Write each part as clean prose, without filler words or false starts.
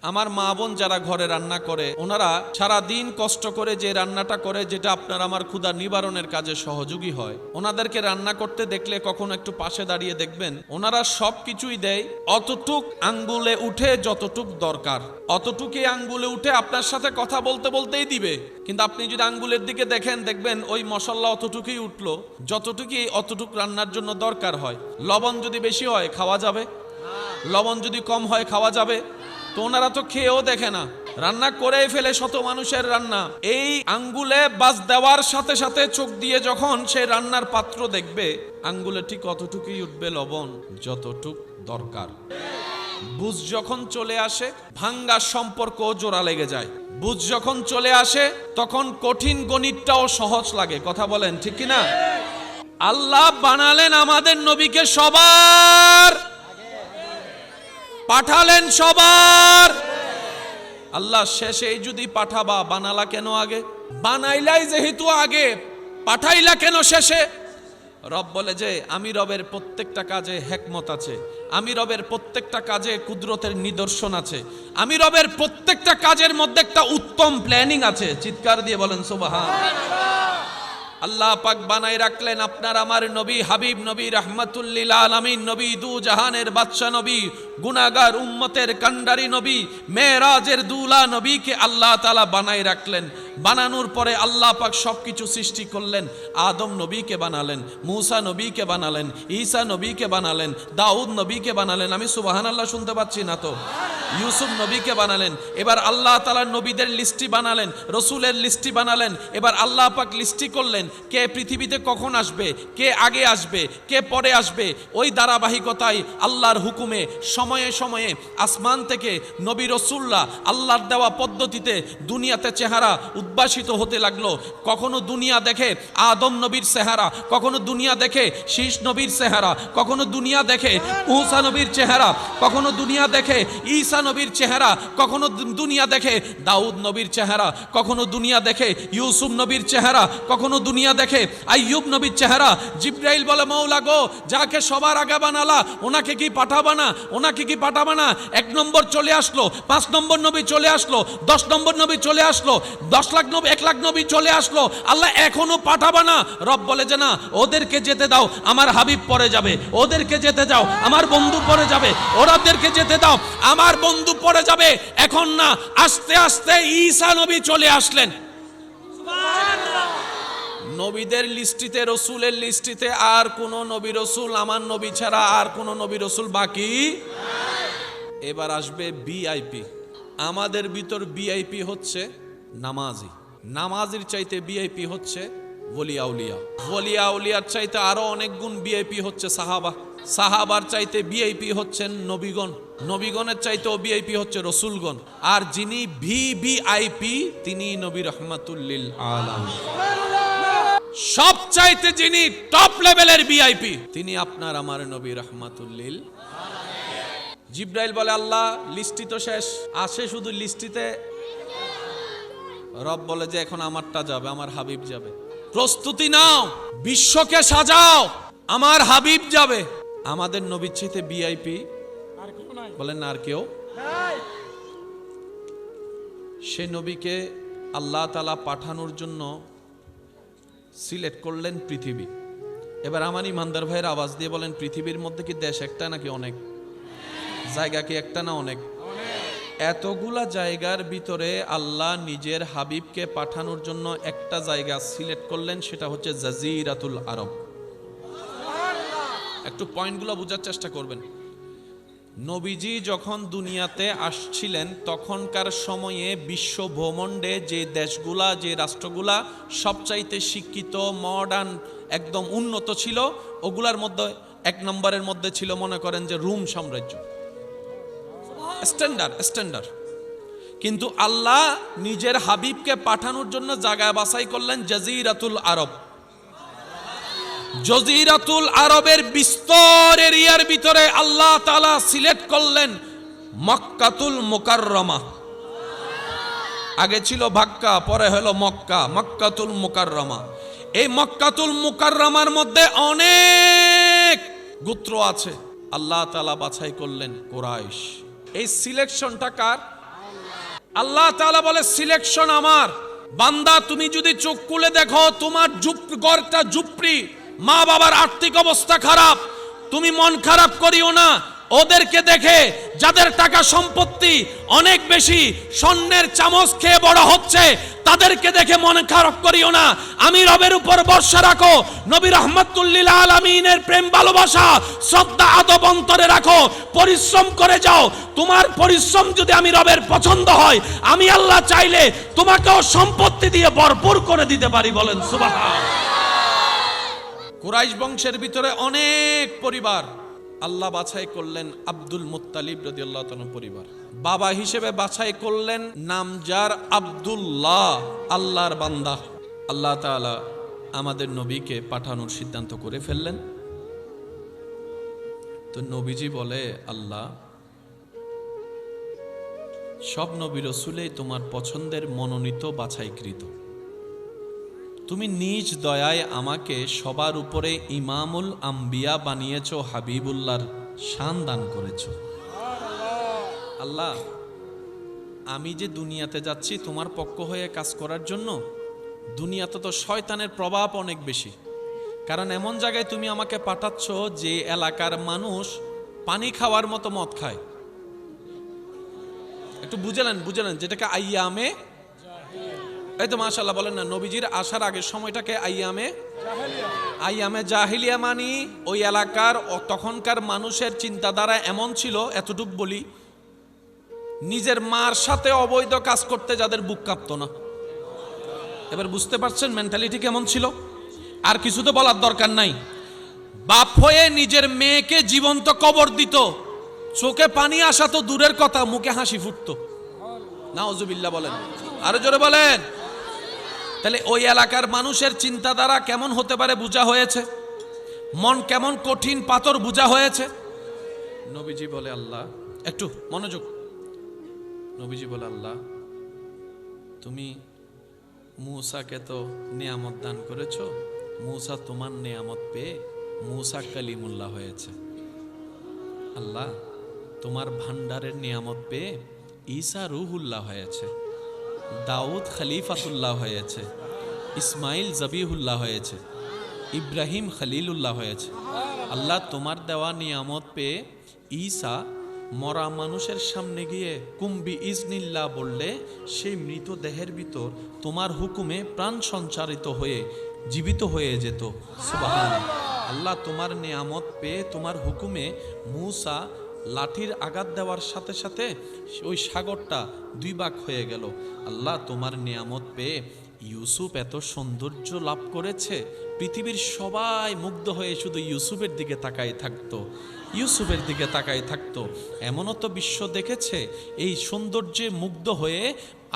আমার মা বোন যারা ঘরে রান্না করে, ওনারা সারা দিন কষ্ট করে যে রান্নাটা করে, যেটা আপনার আমার ক্ষুধা নিবারণের কাজে সহযোগী হয়, ওনাদেরকে রান্না করতে দেখলে কখনো একটু পাশে দাঁড়িয়ে দেখবেন ওনারা সব কিছুই দেয় অতটুক আঙ্গুলে উঠে যতটুক দরকার, অতটুকুই আঙ্গুলে উঠে আপনার সাথে কথা বলতে বলতেই দিবে। কিন্তু আপনি যদি আঙ্গুলের দিকে দেখেন, দেখবেন ওই মশলা অতটুকুই উঠলো যতটুকুই অতটুক রান্নার জন্য দরকার হয়। লবণ যদি বেশি হয় খাওয়া যাবে, লবণ যদি কম হয় খাওয়া যাবে। তো ওনারা তো খেয়েও দেখে না, রান্না করেই ফেলে শত মানুষের রান্না। এই আঙ্গুলে বাস দেওয়ার সাথে সাথে চোখ দিয়ে যখন সে রান্নার পাত্র দেখবে, আঙ্গুলে ঠিক অতটুকুই উঠবে লবণ যতটুক দরকার। বুঝ যখন চলে আসে, ভাঙ্গা সম্পর্ক জোড়া লেগে যায়। বুঝ যখন চলে আসে, তখন কঠিন গণিতটাও সহজ লাগে। কথা বলেন ঠিক কিনা? আল্লাহ বানালেন আমাদের নবীকে সবার, পাঠালেন সবার। আল্লাহ শেষে যদি পাঠাবা, বানালা কেন আগে? বানাইলাই যেহেতু আগে, পাঠাইলা কেন শেষে? রব বলে যে আমি রবের প্রত্যেকটা কাজে হিকমত আছে, আমি রবের প্রত্যেকটা কাজে কুদরতের নিদর্শন আছে, আমি রবের প্রত্যেকটা কাজের মধ্যে একটা উত্তম প্ল্যানিং আছে। চিৎকার দিয়ে বলেন সুবহানাল্লাহ। আল্লাহ পাক বানাই রাখলেন আপনার আমার নবী, হাবিব নবী, রাহমাতুল লিল আলামিন নবী, দু জাহানের বাদশা নবী, গুনাহগার উম্মতের কান্ডারি নবী, মেরাজের দুলা নবীকে আল্লাহ তাআলা বানাই রাখলেন। বানানোর পরে আল্লাহ পাক সবকিছু সৃষ্টি করলেন। আদম নবীকে বানালেন, মূসা নবীকে বানালেন, ঈসা নবীকে বানালেন, দাউদ নবীকে বানালেন। আমি সুবহানাল্লাহ শুনতে পাচ্ছি না তো? ইউসুফ নবীকে বানালেন। এবার আল্লাহ তাআলার নবীদের লিস্টি বানালেন, রসুলের লিস্টি বানালেন। এবার আল্লাহ পাক লিস্টি করলেন কে পৃথিবীতে কখন আসবে, কে আগে আসবে, কে পরে আসবে। ওই ধারাবাহিকতায় আল্লাহর হুকুমে সময়ে সময়ে আসমান থেকে নবী রসুল্লাহ আল্লাহর দেওয়া পদ্ধতিতে দুনিয়াতে চেহারা উদ্ভাসিত হতে লাগলো। কখনো দুনিয়া দেখে আদম নবীর চেহারা, কখনো দুনিয়া দেখে শীষ নবীর চেহারা, কখনো দুনিয়া দেখে মূসা নবীর চেহারা, কখনো দুনিয়া দেখে ঈসা নবীর চেহারা, কখনো দুনিয়া দেখে দাউদ নবীর চেহারা, কখনো দুনিয়া দেখে ইউসুফ নবীর চেহারা, কখনো দুনিয়া দেখে আইয়ুব নবীর চেহারা। জিবরাইল বলে মৌলা গো, যাকে সবার আগে বানালা ওনাকে কি পাঠাবা না, ওনাকে কি পাঠাবা না? 1 নম্বর চলে আসলো, 5 নম্বর নবী চলে আসলো, 10 নম্বর নবী চলে আসলো, 10 লাখ নবী, 1 লাখ নবী চলে আসলো। আল্লাহ এখনো পাঠাবা না? রব বলে যে না, ওদেরকে যেতে দাও, আমার হাবিব পরে যাবে। ওদেরকে যেতে দাও, আমার বন্ধু পরে যাবে। ওরাদেরকে যেতে দাও, আমার বন্ধু পরে যাবে। এখন না, আস্তে আস্তে ঈসা নবী চলে আসলেন। নবীদের লিস্টিতে, রসুলের লিস্টিতে আর কোন নবী রসুল, আমার নবী ছাড়া আর কোন নবী রসুল বাকি। এবার আসবে ভিআইপি। আমাদের ভিতর ভিআইপি হচ্ছে নামাজি, নামাজির চাইতে ভিআইপি হচ্ছে ওলিয়া উলিয়া, ওলিয়া উলিয়ার চাইতে আরো অনেক গুণ ভিআইপি হচ্ছে সাহাবা, সাহাবার চাইতে ভিআইপি হচ্ছেন নবীগণ, নবীগণের চাইতেও ভিআইপি হচ্ছে রসুলগণ। আর যিনি ভিভিআইপি তিনি নবী রহমাতুল লিল আলামিন। সব চাইতে যিনি টপ লেভেলের ভিআইপি তিনি আপনার আমার নবী রহমাতুল লিল। জিবরাইল বলে আল্লাহ লিস্টি তো শেষ, আসে শুধু লিস্টিতে। রব বলে যে এখন আমারটা যাবে, আমার হাবিব যাবে। প্রস্তুতি নাও, বিশ্বকে সাজাও, আমার হাবিব যাবে। আমাদের নবীর চাইতে ভিআইপি বলেন না আর কেউ। সে নবীকে আল্লাহ তাআলা পাঠানোর জন্য সিলেক্ট করলেন পৃথিবী। এবার আমার ইমানদার ভাইয়ের আওয়াজ দিয়ে বলেন, পৃথিবীর মধ্যে কি দেশ একটা নাকি অনেক? জায়গা কি একটা না অনেক? এতগুলা জায়গার ভিতরে আল্লাহ নিজের হাবিবকে পাঠানোর জন্য একটা জায়গা সিলেক্ট করলেন, সেটা হচ্ছে জাজিরাতুল আরব। একটু পয়েন্টগুলো বোঝার চেষ্টা করবেন। নবীজি যখন দুনিয়াতে আসছিলেন তখনকার সময়ে বিশ্ব ভূমণ্ডে যে দেশগুলা, যে রাষ্ট্রগুলা সবচাইতে শিক্ষিত, মডার্ন, একদম উন্নত ছিল, ওগুলার মধ্যে 1 নম্বরের মধ্যে ছিল মনে করেন যে রোম সাম্রাজ্য, স্ট্যান্ডার্ড। কিন্তু আল্লাহ নিজের হাবিবকে পাঠানোর জন্য জায়গা বাছাই করলেন জাজিরাতুল আরব। জাজিরাতুল আরবের বিস্তর এরিয়ার ভিতরে আল্লাহ তাআলা সিলেক্ট করলেন মক্কাতুল মুকাররমা। আগে ছিল ভাক্কা, পরে হলো মক্কা, মক্কাতুল মুকাররমা। এই মক্কাতুল মুকাররমার মধ্যে অনেক গোত্র আছে, আল্লাহ তাআলা বাছাই করলেন কুরাইশ। এই সিলেকশনটা কার? আল্লাহ তাআলা বলে সিলেকশন আমার। বান্দা তুমি যদি চোখ খুলে দেখো তোমার ঘরটা ঝুপড়ি, মা বাবার আর্থিক অবস্থা খারাপ, তুমি মন খারাপ করিও না। ওদেরকে দেখে যাদের টাকা সম্পত্তি অনেক বেশি, স্বর্ণের চামচ খেয়ে বড় হচ্ছে, তাদেরকে দেখে মন খারাপ করিও না। আমি রবের উপর ভরসা রাখো, নবী রাহমাতুল লিল আলামিনের প্রেম ভালোবাসা শ্রদ্ধা আদব অন্তরে রাখো, পরিশ্রম করে যাও। তোমার পরিশ্রম যদি আমি রবের পছন্দ হয়, আমি আল্লাহ চাইলে তোমাকেও সম্পত্তি দিয়ে ভরপুর করে দিতে পারি। বলেন সুবহানাল্লাহ। কুরাইশ বংশের ভিতরে অনেক পরিবার আল্লাহ বাছাই করলেন আব্দুল মুত্তালিব রাদিয়াল্লাহু তাআলা পরিবার। বাবা হিসেবে বাছাই করলেন নামজার আব্দুল্লাহ, আল্লাহর বান্দা। আল্লাহ তাআলা আমাদের নবীকে পাঠানোর সিদ্ধান্ত করে ফেললেন। তো নবীজি বলে, আল্লাহ, সব নবী রাসূলই তোমার পছন্দের মনোনীত বাছাইকৃত। তুমি নিজ দয়ায় আমাকে সবার উপরে ইমামুল আম্বিয়া বানিয়েছো, হাবিবুল্লাহর শান দান করেছো। আল্লাহ, আমি যে দুনিয়াতে যাচ্ছি তোমার পক্ষ হয়ে কাজ করার জন্য, দুনিয়াতে তো শয়তানের প্রভাব অনেক বেশি। কারণ এমন জায়গায় তুমি আমাকে পাঠাচ্ছ যে এলাকার মানুষ পানি খাওয়ার মতো মদ খায়। একটু বুঝলেন যেটাকে আইয়ামে, এই তো মাশাআল্লাহ বলেন না, নবীজির আসার আগের সময়টাকে আইয়ামে জাহিলিয়া মানি ওই এলাকার তখনকার মানুষের চিন্তাধারা এমন ছিল, এতটুকু বলি, নিজের মার সাথে অবৈধ কাজ করতে যাদের বুক কাঁপতো না। এবার বুঝতে পারছেন মেন্টালিটি কেমন ছিল? আর কিছু তো বলার দরকার নাই। বাপ হয়ে নিজের মেয়েকে জীবন্ত কবর দিত, চোখে পানি আসা তো দূরের কথা, মুখে হাসি ফুটতো। নাউজুবিল্লাহ বলেন, আরো জোরে বলেন। তাহলে ওই এলাকার মানুষের চিন্তাধারা কেমন হতে পারে বোঝা হয়েছে, মন কেমন কঠিন পাথর বোঝা হয়েছে। নবীজি বলে, আল্লাহ, একটু মনোযোগ। নবীজি বলে, আল্লাহ, তুমি মূসাকে তো নিয়ামত দান করেছো, মূসা তোমার নিয়ামত পেয়ে মূসা কালিমুল্লাহ হয়েছে। আল্লাহ, তোমার ভান্ডারের নিয়ামত পেয়ে ঈসা রুহুল্লাহ হয়েছে, দাউদ খলিফাতুল্লাহ হয়েছে, ইসমাইল জবিহুল্লাহ হয়েছে, ইব্রাহিম খলিলুল্লাহ হয়েছে। আল্লাহ, তোমার দেওয়া নিয়ামত পেয়ে ঈসা মরা মানুষের সামনে গিয়ে কুম্বি ইজনিল্লাহ বললে সেই মৃত দেহের ভিতর তোমার হুকুমে প্রাণ সঞ্চারিত হয়ে জীবিত হয়ে যেত। সুবহানাল্লাহ। আল্লাহ, তোমার নিয়ামত পেয়ে তোমার হুকুমে মূসা লাঠির আঘাত দেওয়ার সাথে সাথে ওই সাগরটা দুই ভাগ হয়ে গেল। আল্লাহ, তোমার নিয়ামত পেয়ে ইউসুফ এত সৌন্দর্য লাভ করেছে, পৃথিবীর সবাই মুগ্ধ হয়ে শুধু ইউসুফের দিকে তাকাই থাকতো, ইউসুফের দিকে তাকাই থাকতো। এমনও তো বিশ্ব দেখেছে, এই সৌন্দর্যে মুগ্ধ হয়ে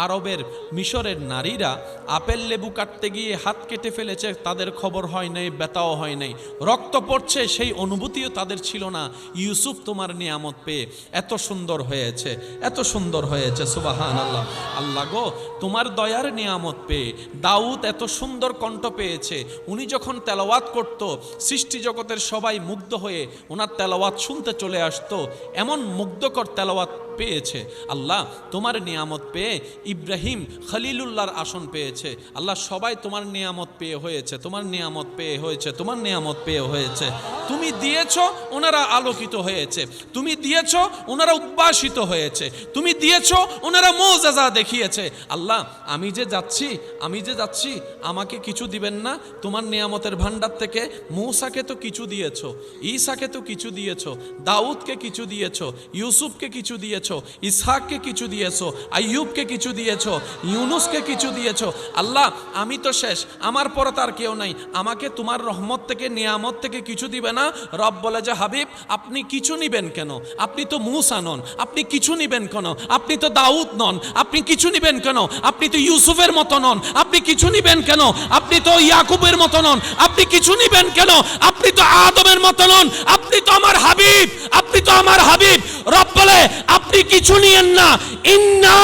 আরবের মিশরের নারীরা আপেল লেবু কাটতে গিয়ে হাত কেটে ফেলেছে, তাদের খবর হয় নাই, ব্যথাও হয় নাই, রক্ত পড়ছে সেই অনুভূতিও তাদের ছিল না। ইউসুফ তোমার নিয়ামত পেয়ে এত সুন্দর হয়েছে, এত সুন্দর হয়েছে। সুবহানাল্লাহ। আল্লাহ গো, তোমার দয়ার নিয়ামত পেয়ে দাউদ এত সুন্দর কণ্ঠ পেয়েছে, উনি যখন তেলাওয়াত করত সৃষ্টি জগতের সবাই মুগ্ধ হয়ে ওনার তেলাওয়াত শুনতে চলে আসতো, এমন মুগ্ধকর তেলাওয়াত পেয়েছে। আল্লাহ, তোমার নিয়ামত পেয়ে ইব্রাহিম খলিলুল্লাহর আসন পেয়েছে। আল্লাহ, সবাই তোমার নিয়ামত পেয়ে হয়েছে, তোমার নিয়ামত পেয়ে হয়েছে, তোমার নিয়ামত পেয়ে হয়েছে। তুমি দিয়েছো, ওনারা আলোকিত হয়েছে, তুমি দিয়েছো, ওনারা উদ্ভাসিত হয়েছে, তুমি দিয়েছো, ওনারা মুআজিজা দেখিয়েছে। আল্লাহ, আমি যে যাচ্ছি আমাকে কিছু দিবেন না? তোমার নিয়ামতের ভান্ডার থেকে মূসাকে তো কিছু দিয়েছো, ঈসাকে তো কিছু দিয়েছো, দাউদকে কিছু দিয়েছো, ইউসুফকে কিছু দিয়েছো, ইসহাককে কিছু দিয়েছো, আইয়ুবকে কিছু দিয়েছো, ইউনুসকে কিছু দিয়েছো। আল্লাহ, আমি তো শেষ, আমার পরে তার কেউ নাই, আমাকে তোমার রহমত থেকে নিয়ামত থেকে কিছু দিবে না? রব বলে যে, হাবিব, আপনি কিছু নিবেন কেন? আপনি তো মূসা নন, আপনি কিছু নিবেন কেন? আপনি তো দাউদ নন, আপনি কিছু নিবেন কেন? আপনি তো ইউসুফের মতো নন, আপনি কিছু নিবেন কেন? আপনি তো ইয়াকুবের মতো নন, আপনি কিছু নিবেন কেন? আপনি তো আদমের মতো নন, আপনি তো আমার হাবিব, আপনি তো আমার হাবিব। রব বলে, আপনি কিছু নিয়েন না, ইন্না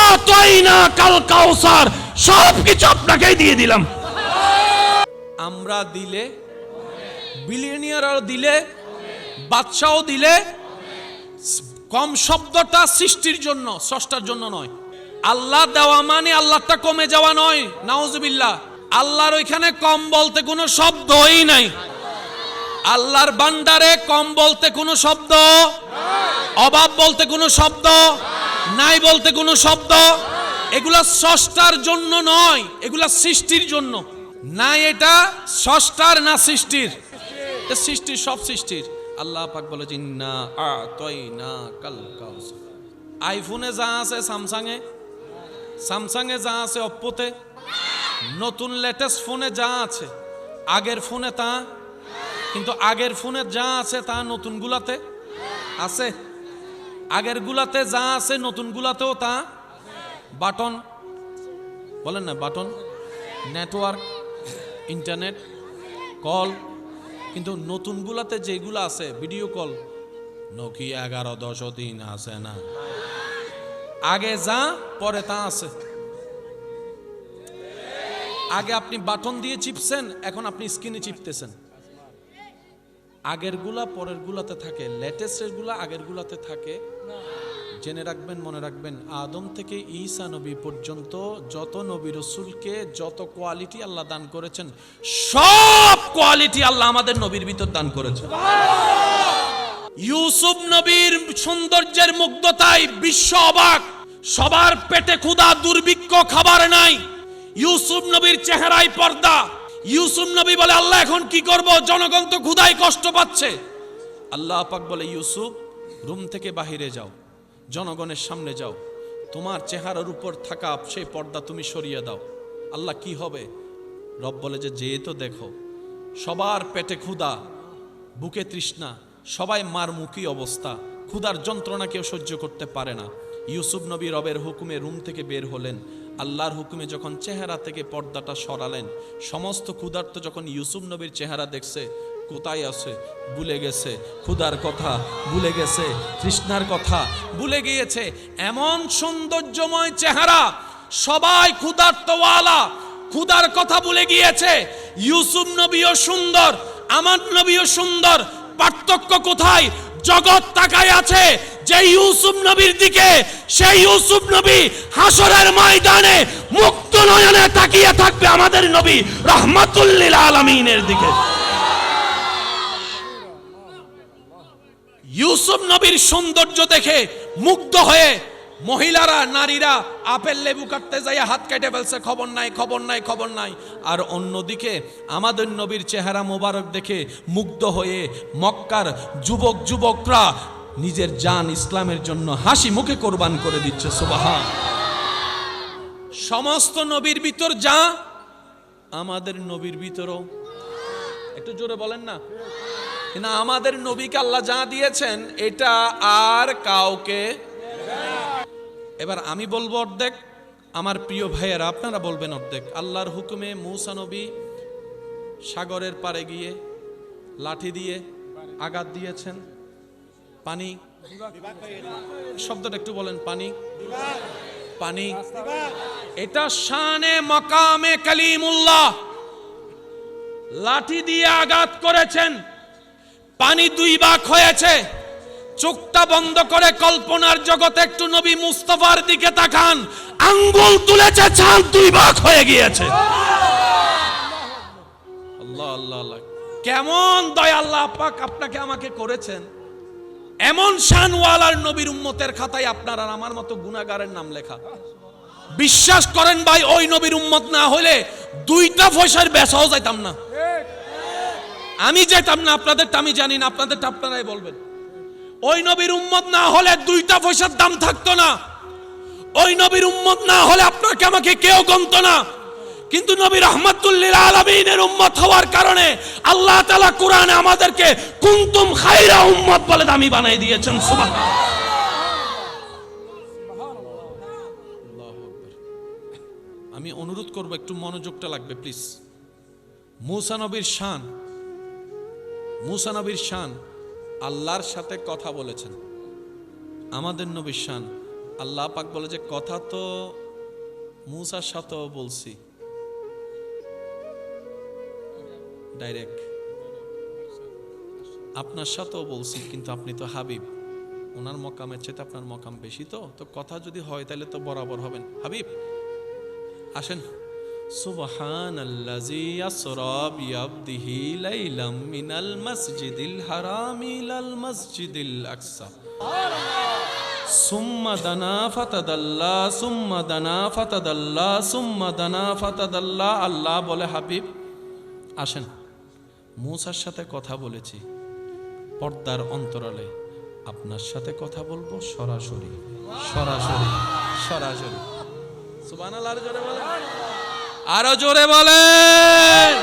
আতাইনা কাল কাউসার, সব কিছু আপনাকেই দিয়ে দিলাম। আমরা দিলে, বিলিয়নিয়ারও দিলে, বাদশাও দিলে, কম শব্দটা সৃষ্টির জন্য, স্রষ্টার জন্য নয়। আল্লাহ দেওয়া মানে আল্লাহটা কমে যাওয়া নয়, নাউজুবিল্লাহ। আল্লাহর ওইখানে কম বলতে কোনো শব্দই নাই। আল্লাহর ভান্ডারে কম বলতে কোনো শব্দ, অভাব বলতে কোনো শব্দ নাই, বলতে কোনো শব্দ। এগুলা স্রষ্টার জন্য নয়, এগুলা সৃষ্টির জন্য। না এটা স্রষ্টার না সৃষ্টির, এটা সৃষ্টির, সব সৃষ্টির। আল্লাহ পাক বলে ইন্না আ'তাইনা কাল কাউসার। আইফোনে যা আছে, স্যামসাংয়ে যা আছে, অপ্পোতে, নতুন লেটেস্ট ফোনে যা আছে, আগের ফোনে তা, কিন্তু আগের ফোনে যা আছে তা নতুন গুলাতে আছে। আগের গুলাতে যা আছে নতুন গুলাতেও তা। বাটন বলেন না, বাটন, নেটওয়ার্ক, ইন্টারনেট, কল, কিন্তু নতুন গুলাতে যেগুলো আছে, ভিডিও কল, নোকিয়া 1110 আছে না, আগে যা পরে তা আছে। আগে আপনি বাটন দিয়ে চিপছেন, এখন আপনি স্ক্রিনে চিপতেছেন। আগের গুলা পরের গুলাতে থাকে, লেটেস্টের গুলা আগের গুলাতে থাকে। জেনে রাখবেন, মনে রাখবেন, আদম থেকে ঈসা নবী পর্যন্ত যত নবী রাসূলকে যত কোয়ালিটি আল্লাহ দান করেছেন, সব কোয়ালিটি আল্লাহ আমাদের নবীর ভিতর দান করেছেন। ইউসুফ নবীর সৌন্দর্যের মুগ্ধতায় বিশ্ব অবাক। সবার পেটে ক্ষুধা, দুর্ভিক্ষ, খাবার নাই। ইউসুফ নবীর চেহারায় পর্দা। ইউসুফ নবী বলে, আল্লাহ এখন কি করব, জনগণ তো ক্ষুধায় কষ্ট পাচ্ছে। আল্লাহ পাক বলে, ইউসুফ রুম থেকে বাহিরে যাও, জনগণের সামনে যাও, তোমার চেহারার উপর থাকা সেই পর্দা তুমি সরিয়ে দাও। আল্লাহ কি হবে? রব বলে যে যেয়ে তো দেখো, সবার পেটে ক্ষুধা, বুকে তৃষ্ণা, সবাই মারমুখী অবস্থা, ক্ষুধার যন্ত্রণা কেউ সহ্য করতে পারে না। ইউসুফ নবী রবের হুকুমে রুম থেকে বের হলেন। আল্লাহর হুকুমে যখন চেহারা থেকে পর্দাটা সরালেন, সমস্ত ক্ষুধার্ত যখন ইউসুফ নবীর চেহারা দেখছে, কোথায় আছে ভুলে গেছে, ক্ষুধার কথা ভুলে গেছে, তৃষ্ণার কথা ভুলে গিয়েছে। এমন সৌন্দর্যময় চেহারা, সবাই ক্ষুধার্তওয়ালা, ক্ষুধার কথা ভুলে গিয়েছে। ইউসুফ নবীও সুন্দর, আমার নবীও সুন্দর। পার্থক্য কোথায়? জগৎ তাকায় আছে যে ইউসুফ নবীর দিকে, সেই ইউসুফ নবী হাসরের ময়দানে মুক্ত নয়নে তাকিয়ে থাকবে আমাদের নবী রাহমাতুল লিল আলামিনের দিকে। ইউসুফ নবীর সৌন্দর্য দেখে মুগ্ধ হয়ে মহিলারা, নারীরা আপেল লেবু কাটতে যাইয়া হাত কেটে ফেলছে, খবর নাই, খবর নাই, খবর নাই। আর অন্যদিকে আমাদের নবীর চেহারা মোবারক দেখে মুগ্ধ হয়ে মক্কার যুবকরা নিজের জান ইসলামের জন্য হাসি মুখে কোরবান করে দিচ্ছে। সুবহান। সমস্ত নবীর ভিতর যা, আমাদের নবীর ভিতরও, একটু জোরে বলেন না, কিন্তু আমাদের নবীকে আল্লাহ যা দিয়েছেন এটা আর কাউকে। এবার আমি বলবো অর্ধেক, আমার প্রিয় ভাইয়েরা আপনারা বলবেন অর্ধেক। আল্লাহর হুকুমে মূসা নবী সাগরের পাড়ে গিয়ে লাঠি দিয়ে আঘাত দিয়েছেন, পানি, শব্দটা একটু বলেন, পানি, পানি, এটা শানে মাকামে কালিমুল্লাহ। লাঠি দিয়ে আঘাত করেছেন, পানি 2 ভাগ হয়েছে। চোখটা বন্ধ করে কল্পনার জগতে একটু নবী মুস্তাফার দিকে তাকান, আঙ্গুল তুলেছে, চাঁদ 2 ভাগ হয়ে গিয়েছে। আল্লাহ আল্লাহ আল্লাহ, কেমন দয়া আল্লাহ পাক আপনাকে আমাকে করেছেন। এমন শানওয়ালার নবীর উম্মতের খাতায় আপনার আর আমার মতো গুনাহগারের নাম লেখা। বিশ্বাস করেন ভাই, ওই নবীর উম্মত না হলে 2টা পয়সার বেচাও যাইতাম না। আমি যেতাম না, আপনাদেরটা আমি জানি না, আপনাদেরটা আপনারাই বলবেন। ওই নবীর উম্মত না হলে 2টা পয়সার দাম থাকতো না। ওই নবীর উম্মত না হলে আপনাকে আমাকে কেউ গণতো না। কিন্তু নবী রাহমাতুল লিল আলামিনের উম্মত হওয়ার কারণে আল্লাহ তাআলা কোরআনে আমাদেরকে কুনতুম খায়রা উম্মত বলে দামি বানাই দিয়েছেন। সুবহানাল্লাহ। আল্লাহু আকবার। আমি অনুরোধ করব, একটু মনোযোগটা লাগবে প্লিজ। মূসা নবীর শান, মূসা নবীর শান, আল্লাহর সাথে কথা বলেছেন। আমাদের নবীর শান, আল্লাহ পাক বলে যে কথা তো মূসার সাথেও বলছি ডাইরেক্ট, আপনার সাথেও বলছি, কিন্তু আপনি তো হাবিব, ওনার মকামের চেয়ে আপনার মকাম বেশি, তো কথা যদি হয় তাহলে তো বরাবর হবেন। হাবিব আসেন। সুবহানাল্লাযী আসরা বিআবদিহি লাইলাম মিনাল মাসজিদিল হারামি ইলাল মাসজিদিল আকসা সুম্মা দানা ফাতাদাল্লা সুম্মা দানা ফাতাদাল্লা সুম্মা দানা ফাতাদাল্লা। আল্লাহ বলে, হাবিব আসেন, মূসার সাথে কথা বলেছি পর্দার অন্তরালে, আপনার সাথে কথা বলবো সরাসরি সরাসরি সরাসরি। সুবহানাল্লাহ, আরো জোরে বলেন, আরো জোরে বলেন।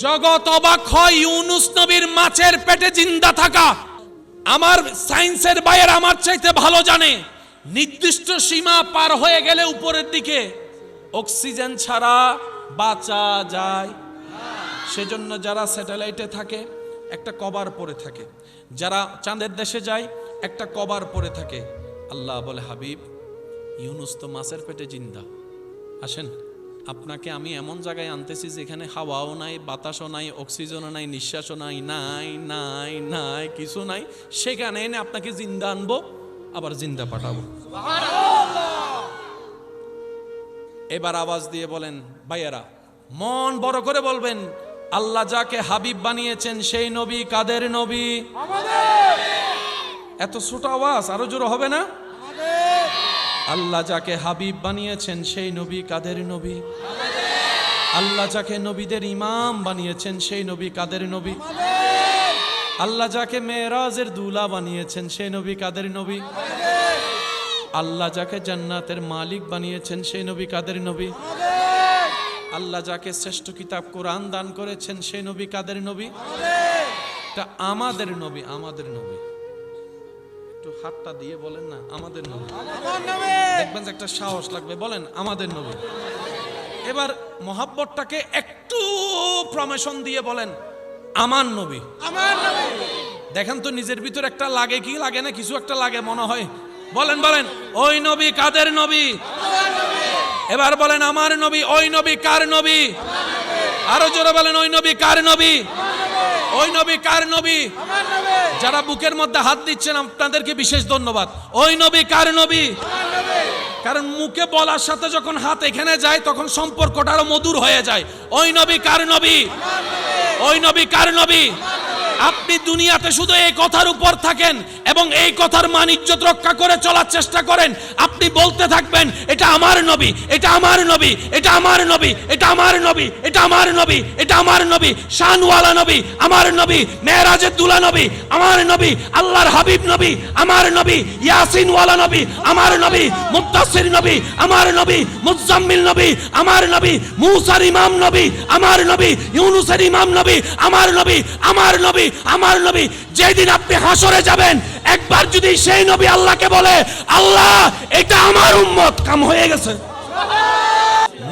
জগৎ অবাক হয়, ইউনুস নবীর মাছের পেটে জিন্দা থাকা। আমার সায়েন্সের বাইরে আমার চাইতে ভালো জানে, নির্দিষ্ট সীমা পার হয়ে গেলে উপরের দিকে অক্সিজেন ছাড়া বাঁচা যায়। সেজন্য যারা স্যাটেলাইটে থাকে একটা কভার পরে থাকে, যারা চাঁদের দেশে যায় একটা কভার পরে থাকে। আল্লাহ বলে, হাবিব ইউনুস তো মাছের পেটে জিন্দা, আসেন আপনাকে আমি এমন জায়গায় আনতেছি যেখানে হাওয়াও নাই, বাতাসও নাই, অক্সিজেনও নাই, নিঃশ্বাসও নাই, নাই নাই নাই কিছু নাই। সেখানে এনে আপনাকে জিন্দা আনবো, আবার জিন্দা পাঠাবো। এবার আওয়াজ দিয়ে বলেন ভাইয়েরা, মন বড় করে বলবেন, আল্লাহ যাকে হাবিব বানিয়েছেন সেই নবী কাদের নবী? এত ছোট আওয়াজ, আরো জোর হবে না? আল্লাহ যাকে হাবিব বানিয়েছেন সেই নবী কাদের নবী? আল্লাহ যাকে নবীদের ইমাম বানিয়েছেন সেই নবী কাদের নবী? আল্লাহ যাকে মেরাজের দুলা বানিয়েছেন সেই নবী কাদের নবী? আল্লাহ যাকে জান্নাতের মালিক বানিয়েছেন সেই নবী কাদের নবী? আল্লাহ যাকে শ্রেষ্ঠ কিতাব কোরআন দান করেছেন সেই নবী কাদের নবী? তা আমাদের নবী, আমাদের নবী। একটু হাতটা দিয়ে বলেন না, আমাদের নবী। দেখবেন যে একটা সাহস লাগবে, বলেন আমাদের নবী। এবার মহাব্বতটাকে একটু প্রমোশন দিয়ে বলেন আমার নবী, আমার নবী। দেখেন তো নিজের ভিতর একটা লাগে কি লাগে না, কিছু একটা লাগে মনে হয়। বলেন বলেন, ওই নবী কাদের নবী? এবার বলেন আমার নবী। ওই নবী কার নবী? আরো জোরে বলেন, ওই নবী কার নবী? ওই নবী কার নবী? যারা বুকের মধ্যে হাত দিচ্ছেন আপনাদেরকে বিশেষ ধন্যবাদ। ওই নবী কার নবী? কারণ মুখে বলার সাথে যখন হাত এখানে যায় তখন সম্পর্কটা আরো মধুর হয়ে যায়। ওই নবী কার নবী? ওই নবী কার নবী? আপনি দুনিয়াতে শুধু এই কথার উপর থাকেন এবং এই কথার মান ইজ্জত রক্ষা করে চলার চেষ্টা করেন। আপনি বলতে থাকবেন এটা আমার নবী, এটা আমার নবী, এটা আমার নবী, এটা আমার নবী, এটা আমার নবী, এটা আমার নবী, শানওয়ালা নবী আমার নবী, মেরাজের দুলা নবী আমার নবী, আল্লাহর হাবিব নবী আমার নবী, ইয়াসিনওয়ালা নবী আমার নবী, মুত্তাসির নবী আমার নবী, মুজাম্মিল নবী আমার নবী, মূসার ইমাম নবী আমার নবী, ইউনুসের ইমাম নবী আমার নবী, আমার নবী, আমার নবী। যেদিন আপনি হাসরে যাবেন, একবার যদি সেই নবী আল্লাহকে বলে আল্লাহ এটা আমার উম্মত, কাম হয়ে গেছে।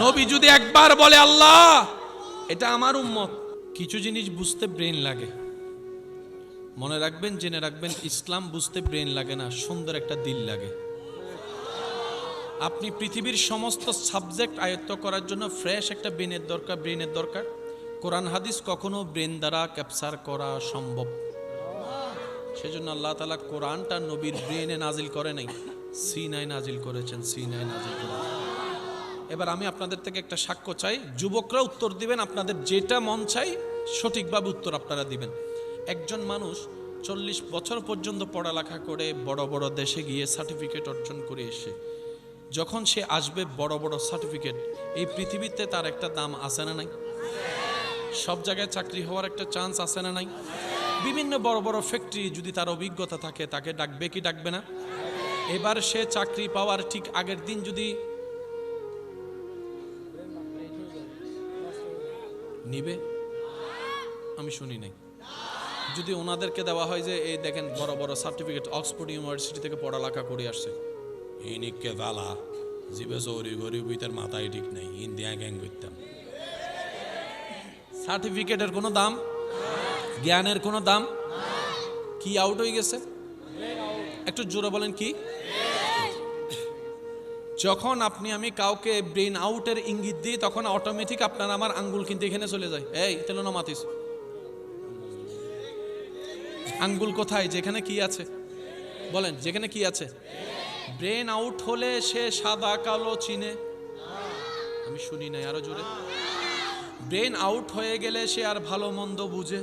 নবী যদি একবার বলে আল্লাহ এটা আমার উম্মত, কিছু জিনিস বুঝতে ব্রেন লাগে। মনে রাখবেন, জেনে রাখবেন, ইসলাম বুঝতে ব্রেন লাগে না, সুন্দর একটা দিল লাগে। আপনি পৃথিবীর সমস্ত সাবজেক্ট আয়ত্ত করার জন্য ফ্রেশ একটা ব্রেনের দরকার। কোরআন হাদিস কখনো ব্রেন দ্বারা ক্যাপচার করা সম্ভব। সেজন্য আল্লাহ তাআলা কোরআনটা নবীর ব্রেনে নাজিল করে নাই, সিনায় নাজিল করেছেন, সিনায় নাজিল করেছেন। এবার আমি আপনাদের থেকে একটা সাক্ষ্য চাই, যুবকরা উত্তর দিবেন, আপনাদের যেটা মন চাই সঠিকভাবে উত্তর আপনারা দিবেন। একজন মানুষ 40 বছর পর্যন্ত পড়ালেখা করে বড় বড় দেশে গিয়ে সার্টিফিকেট অর্জন করে এসে যখন সে আসবে বড় বড় সার্টিফিকেট, এই পৃথিবীতে তার একটা দাম আছে না নাই? সব জায়গায় চাকরি হওয়ার একটা চান্স আছে না নাই? বিভিন্ন বড় বড় ফ্যাক্টরি যদি তার অভিজ্ঞতা থাকে তাকে ডাকবে কি ডাকবে না? এবার সে চাকরি পাওয়ার ঠিক আগের দিন যদি নিবে, আমি শুনি নাই। যদি ওনাদেরকে দেওয়া হয় যে এই দেখেন বড় বড় সার্টিফিকেট, অক্সফোর্ড ইউনিভার্সিটি থেকে পড়ালেখা করে আসছে, ইনিকে গালা জিবে চৌরি গরিব তার মাথায় ঠিক নাই, ইন্ডিয়া গ্যাং করতাম। সার্টিফিকেটের কোনো দাম, জ্ঞানের কোনো দাম কি আউট হয়ে গেছে? একটু জোরে বলেন কি? যখন আপনি আমি কাউকে ব্রেন আউটের ইঙ্গিত দিই তখন অটোমেটিক আপনার আমার আঙ্গুল কিন্তু এখানে চলে যায়, এই তেল না মাতিস। আঙ্গুল কোথায়? যেখানে কি আছে বলেন, যেখানে কি আছে? ব্রেন আউট হলে সে সাদা কালো চিনে। আমি শুনি নাই, আরো জোরে। ব্রেন আউট হয়ে গেলে সে আর ভালো মন্দ বুঝে।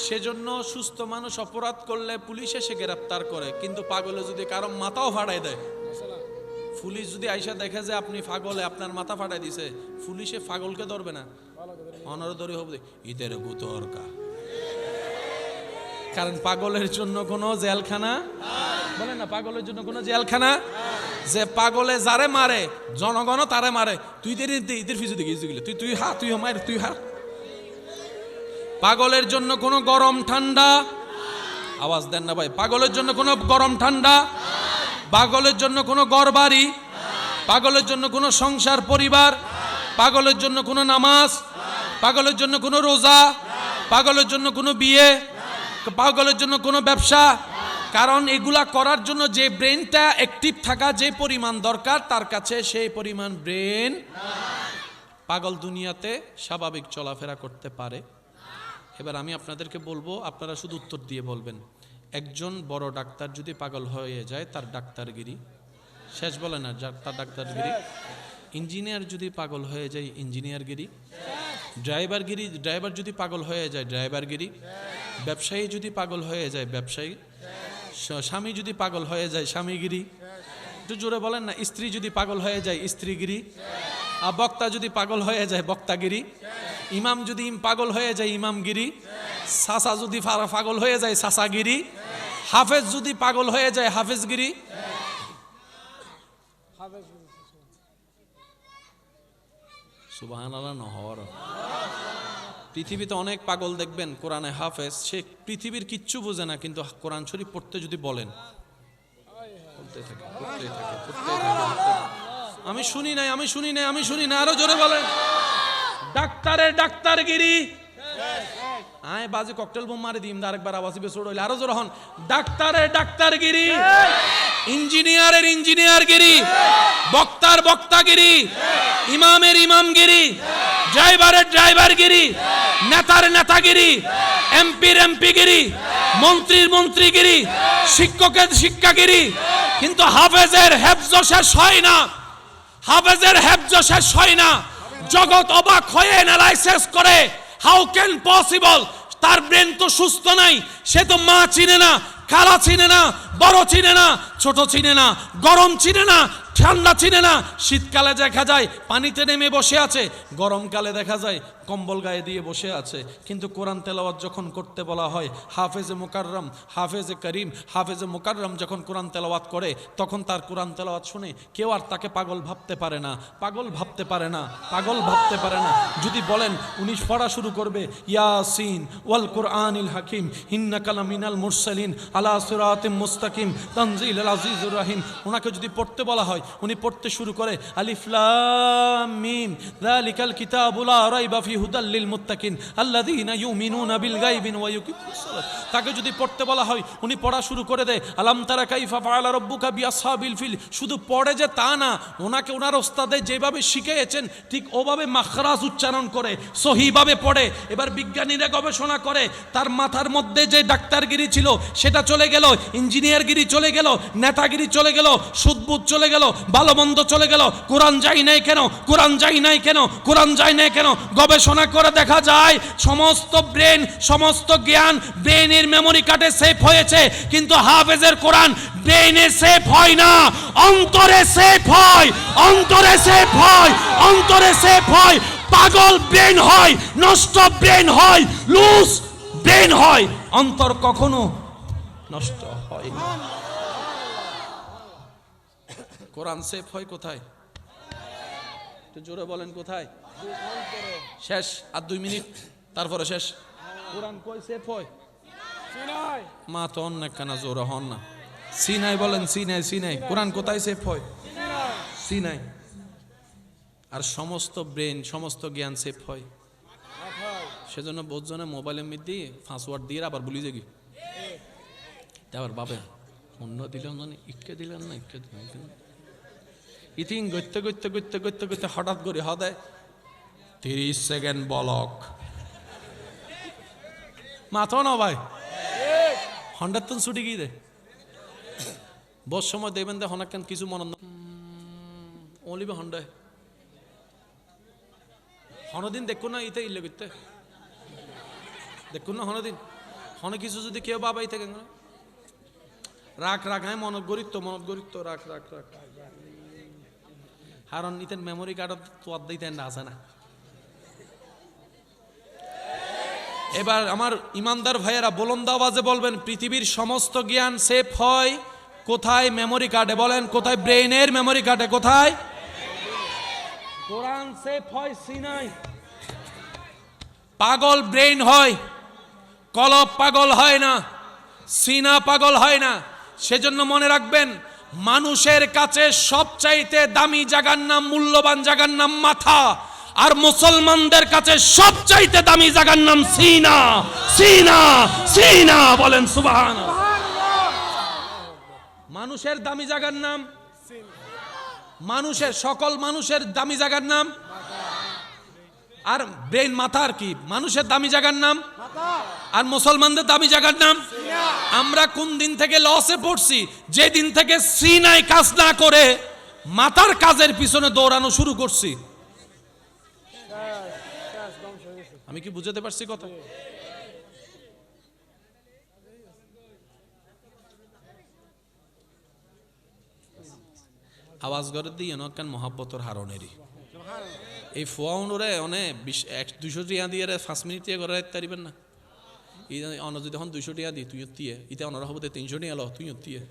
সেজন্য সুস্থ মানুষ অপরাধ করলে পুলিশ এসে গ্রেফতার করে, কিন্তু পাগলে যদি কারো মাথাও ফাটাই দেয়, পুলিশ যদি আইসা দেখে যে আপনি পাগলে আপনার মাথা ফাটাই দিছে, পুলিশে পাগলকে ধরবে না, অনরদরি হবে ঈদের গুতরকা। কারণ পাগলের জন্য কোনো জেলখানা, বলে না পাগলের জন্য কোনো জেলখানা। যে পাগলে যারে মারে জনগণ তারে মারে। তুই ঈদের ফিজু দিকে তুই হা, তুই মার, তুই হা। পাগলের জন্য কোনো গরম ঠান্ডা, আওয়াজ দেন না ভাই, পাগলের জন্য কোনো গরম ঠান্ডা, পাগলের জন্য কোনো ঘর বাড়ি, পাগলের জন্য কোনো সংসার পরিবার, পাগলের জন্য কোনো নামাজ, পাগলের জন্য কোনো রোজা, পাগলের জন্য কোনো বিয়ে, পাগলের জন্য কোনো ব্যবসা। কারণ এগুলা করার জন্য যে ব্রেনটা অ্যাক্টিভ থাকা যে পরিমাণ দরকার, তার কাছে সেই পরিমাণ ব্রেন। পাগল দুনিয়াতে স্বাভাবিক চলাফেরা করতে পারে। এবার আমি আপনাদেরকে বলবো, আপনারা শুধু উত্তর দিয়ে বলবেন। একজন বড় ডাক্তার যদি পাগল হয়ে যায়, তার ডাক্তারগিরি শেষ, বলে না তার ডাক্তারগিরি। ইঞ্জিনিয়ার যদি পাগল হয়ে যায়, ইঞ্জিনিয়ারগিরি। ড্রাইভার যদি পাগল হয়ে যায়, ড্রাইভারগিরি। ব্যবসায়ী যদি পাগল হয়ে যায়, ব্যবসায়ী। স্বামী যদি পাগল হয়ে যায়, স্বামীগিরি। একটু জোরে বলেন না। স্ত্রী যদি পাগল হয়ে যায়, স্ত্রীগিরি। আর বক্তা যদি পাগল হয়ে যায়, বক্তাগিরি। ইমাম যদি পাগল হয়ে যায়, ইমামগিরি। সাসা যদি পাগল হয়ে যায়, সাসাগিরি। হাফেজ যদি পাগল হয়ে যায়, হাফেজগিরি। সুবহানাল্লাহ নহর। পৃথিবীতে অনেক পাগল দেখবেন, কোরআনে হাফেজ, সে পৃথিবীর কিচ্ছু বোঝে না, কিন্তু কোরআন শরীফ পড়তে যদি বলেন পড়তে থাকে। আমি শুনি নাই, আরো জোরে বলেন। ডাক্তারের ডাক্তারগিরি। আয় বাজে ককটেল বোম মারি দিম, আরেকবার আওয়াজ বেসুর হইলে আরো জোরে হন। ডাক্তারের ডাক্তারগিরি, ইঞ্জিনিয়ারের ইঞ্জিনিয়ারগিরি, বক্তার বক্তাগিরি, ইমামের ইমামগিরি, ড্রাইভারের ড্রাইভারগিরি, নেতার নেতাগিরি, এমপির এমপিগিরি, মন্ত্রীর মন্ত্রীগিরি, শিক্ষকের শিক্ষাগিরি। কিন্তু হাফেজের হেফজ শেষ হয় না, হাফেজের হেফজ শেষ হয় না। জগৎ অবাক হয়ে অ্যানালাইসিস করে, হাউ ক্যান পসিবল। তার ব্রেন তো সুস্থ নাই, সে তো মা চিনে না, খালা চিনে না, বড় চিনে না, ছোট চিনে না, গরম চিনে না, ঠান্ডা চিনে না। শীতকালে দেখা যায় পানিতে নেমে বসে আছে, গরমকালে দেখা যায় কম্বল গায়ে দিয়ে বসে আছে। কিন্তু কোরআন তেলাওয়াত যখন করতে বলা হয়, হাফেজে মুকাররম, হাফেজে করিম, হাফেজে মুকাররম যখন কোরআন তেলাওয়াত করে, তখন তার কোরআন তেলাওয়াত শুনে কেউ আর তাকে পাগল ভাবতে পারে না, পাগল ভাবতে পারে না, পাগল ভাবতে পারে না। যদি বলেন উনি পড়া শুরু করবে, ইয়াসিন ওয়াল কুরআনিল হাকিম ইন্নাকা লামিনাল মুরসালিন আলা সিরাতিম মুস্তাকিম তানজিলুল আজিজুর রহিম, ওনাকে যদি পড়তে বলা হয়, উনি পড়তে শুরু করে আলিফ লাম মিম যালিকাল কিতাবু লা রাইবা ফি হুদাল লিল মুত্তাকিন আল্লাযীনা ইউমিনুনা বিল গায়বি ওয়া ইউকিমুস সালাত। তাকে যদি পড়তে বলা হয়, উনি পড়া শুরু করে দেয় আলাম তারা কাইফা ফাআলা রাব্বুকা বিআসহাবিল ফিল। শুধু পড়ে যে তা না, ওনাকে ওনার ওস্তাদে যেভাবে শিখিয়েছেন ঠিক ওভাবে মাখরাজ উচ্চারণ করে সহিভাবে পড়ে। এবার বিজ্ঞানীরা গবেষণা করে, তার মাথার মধ্যে যে ডাক্তারগিরি ছিল সেটা চলে গেল, ইঞ্জিনিয়ারগিরি চলে গেল, নেতাগিরি চলে গেল, সুদবুদ চলে গেল, ভালো মন্দ চলে গেল। কোরআন যাই নাই কেন, কোরআন যাই নাই কেন, কোরআন যাই নাই কেন? গবেষণা করে দেখা যায় সমস্ত ব্রেন, সমস্ত জ্ঞান ব্রেনের মেমোরি কার্ডে সেভ হয়েছে, কিন্তু হাফেজের কোরআন ব্রেনে সেভ হয় না, অন্তরে সেভ হয়, অন্তরে সেভ হয়, অন্তরে সেভ হয়। পাগল ব্রেন হয়, নষ্ট ব্রেন হয়, লুজ ব্রেন হয়, অন্তর কখনো নষ্ট হয় না। কোরআন সেফ হয় কোথায়? একটু জোরে বলেন কোথায়? শেষ আর 2 মিনিট, তারপরে শেষ। কোরআন কই সেফ হয়? সিনাই। মা তো অনেক কানা জোরে হন না। সিনাই বলেন, সিনাই, সিনাই। কোরআন কোথায় সেফ হয়? সিনাই। আর সমস্ত ব্রেন, সমস্ত জ্ঞান সেফ হয়। সেজন্য বহুজনে মোবাইলের মধ্যে পাসওয়ার্ড দিয়ে আবার ভুলে যাবি, আবার ভাবে অন্য দিলাম জানি, ইটকে দিলেন না, ইটকে দিলেন। ইতিং গইতে গইতে গইতে গইতে গইতে হঠাৎ করে হদায় 30 সেকেন্ড বলক মাথো না ভাই, হন্ডার তো ছুটি গিয়ে দে বস সময় দেখবেন দে হনাকেন কিছু মনে অলিবে হন্ডায় হনদিন দেখুন না ইতে ইল্লে করতে দেখুন না হনদিন হনে কিছু যদি কেউ বাবা ইতে কেন রাখ রাখ হ্যাঁ মনত গরিত রাখ রাখ রাখ কারণ ইতেন মেমোরি কার্ড তো দিতেন না আছে না। এবার আমার ইমানদার ভাইয়েরা বুলন্দ আওয়াজে বলবেন পৃথিবীর সমস্ত জ্ঞান সেভ হয় কোথায়? মেমোরি কার্ডে। বলেন কোথায়? ব্রেইনের মেমোরি কার্ডে। কোথায়? কোরআন সেভ হয় সিনাই। পাগল ব্রেইন হয়, কলব পাগল হয় না, সিনা পাগল হয় না। সেজন্য মনে রাখবেন মানুষের কাছে সবচাইতে দামি জায়গার নাম, মূল্যবান জায়গার নাম মাথা, আর মুসলমানদের কাছে সবচাইতে দামি জায়গার নাম সিনা। সিনা সিনা বলেন সুবহানাল্লাহ। মানুষের দামি জায়গার নাম, মানুষের সকল মানুষের দামি জায়গার নাম, আর ব্রেন মাথার কি মানুষের দামি জায়গার নাম, আর মুসলমানদের দামি জায়গার নাম। আমরা কোন দিন থেকে লসে পড়ছি? যে দিন থেকে সিনায় কাজ না করে মাথার কাজের পিছনে দৌড়ানো শুরু করছি। আমি কি বুঝাতে পারছি কথা? আওয়াজ করে দিয়ে কেন মহাব্বতর হারনেরই এই ফোয়াউনরে অনেক 200 টিয়া দিয়ে 5 মিনিট দিয়ে করে রাখতে পারিবেন না। এই অন যদি এখন 200 টিয়া দিই তুই দিয়ে ইতে অনারা হবো 300 টিয়া লো তুই দিয়ে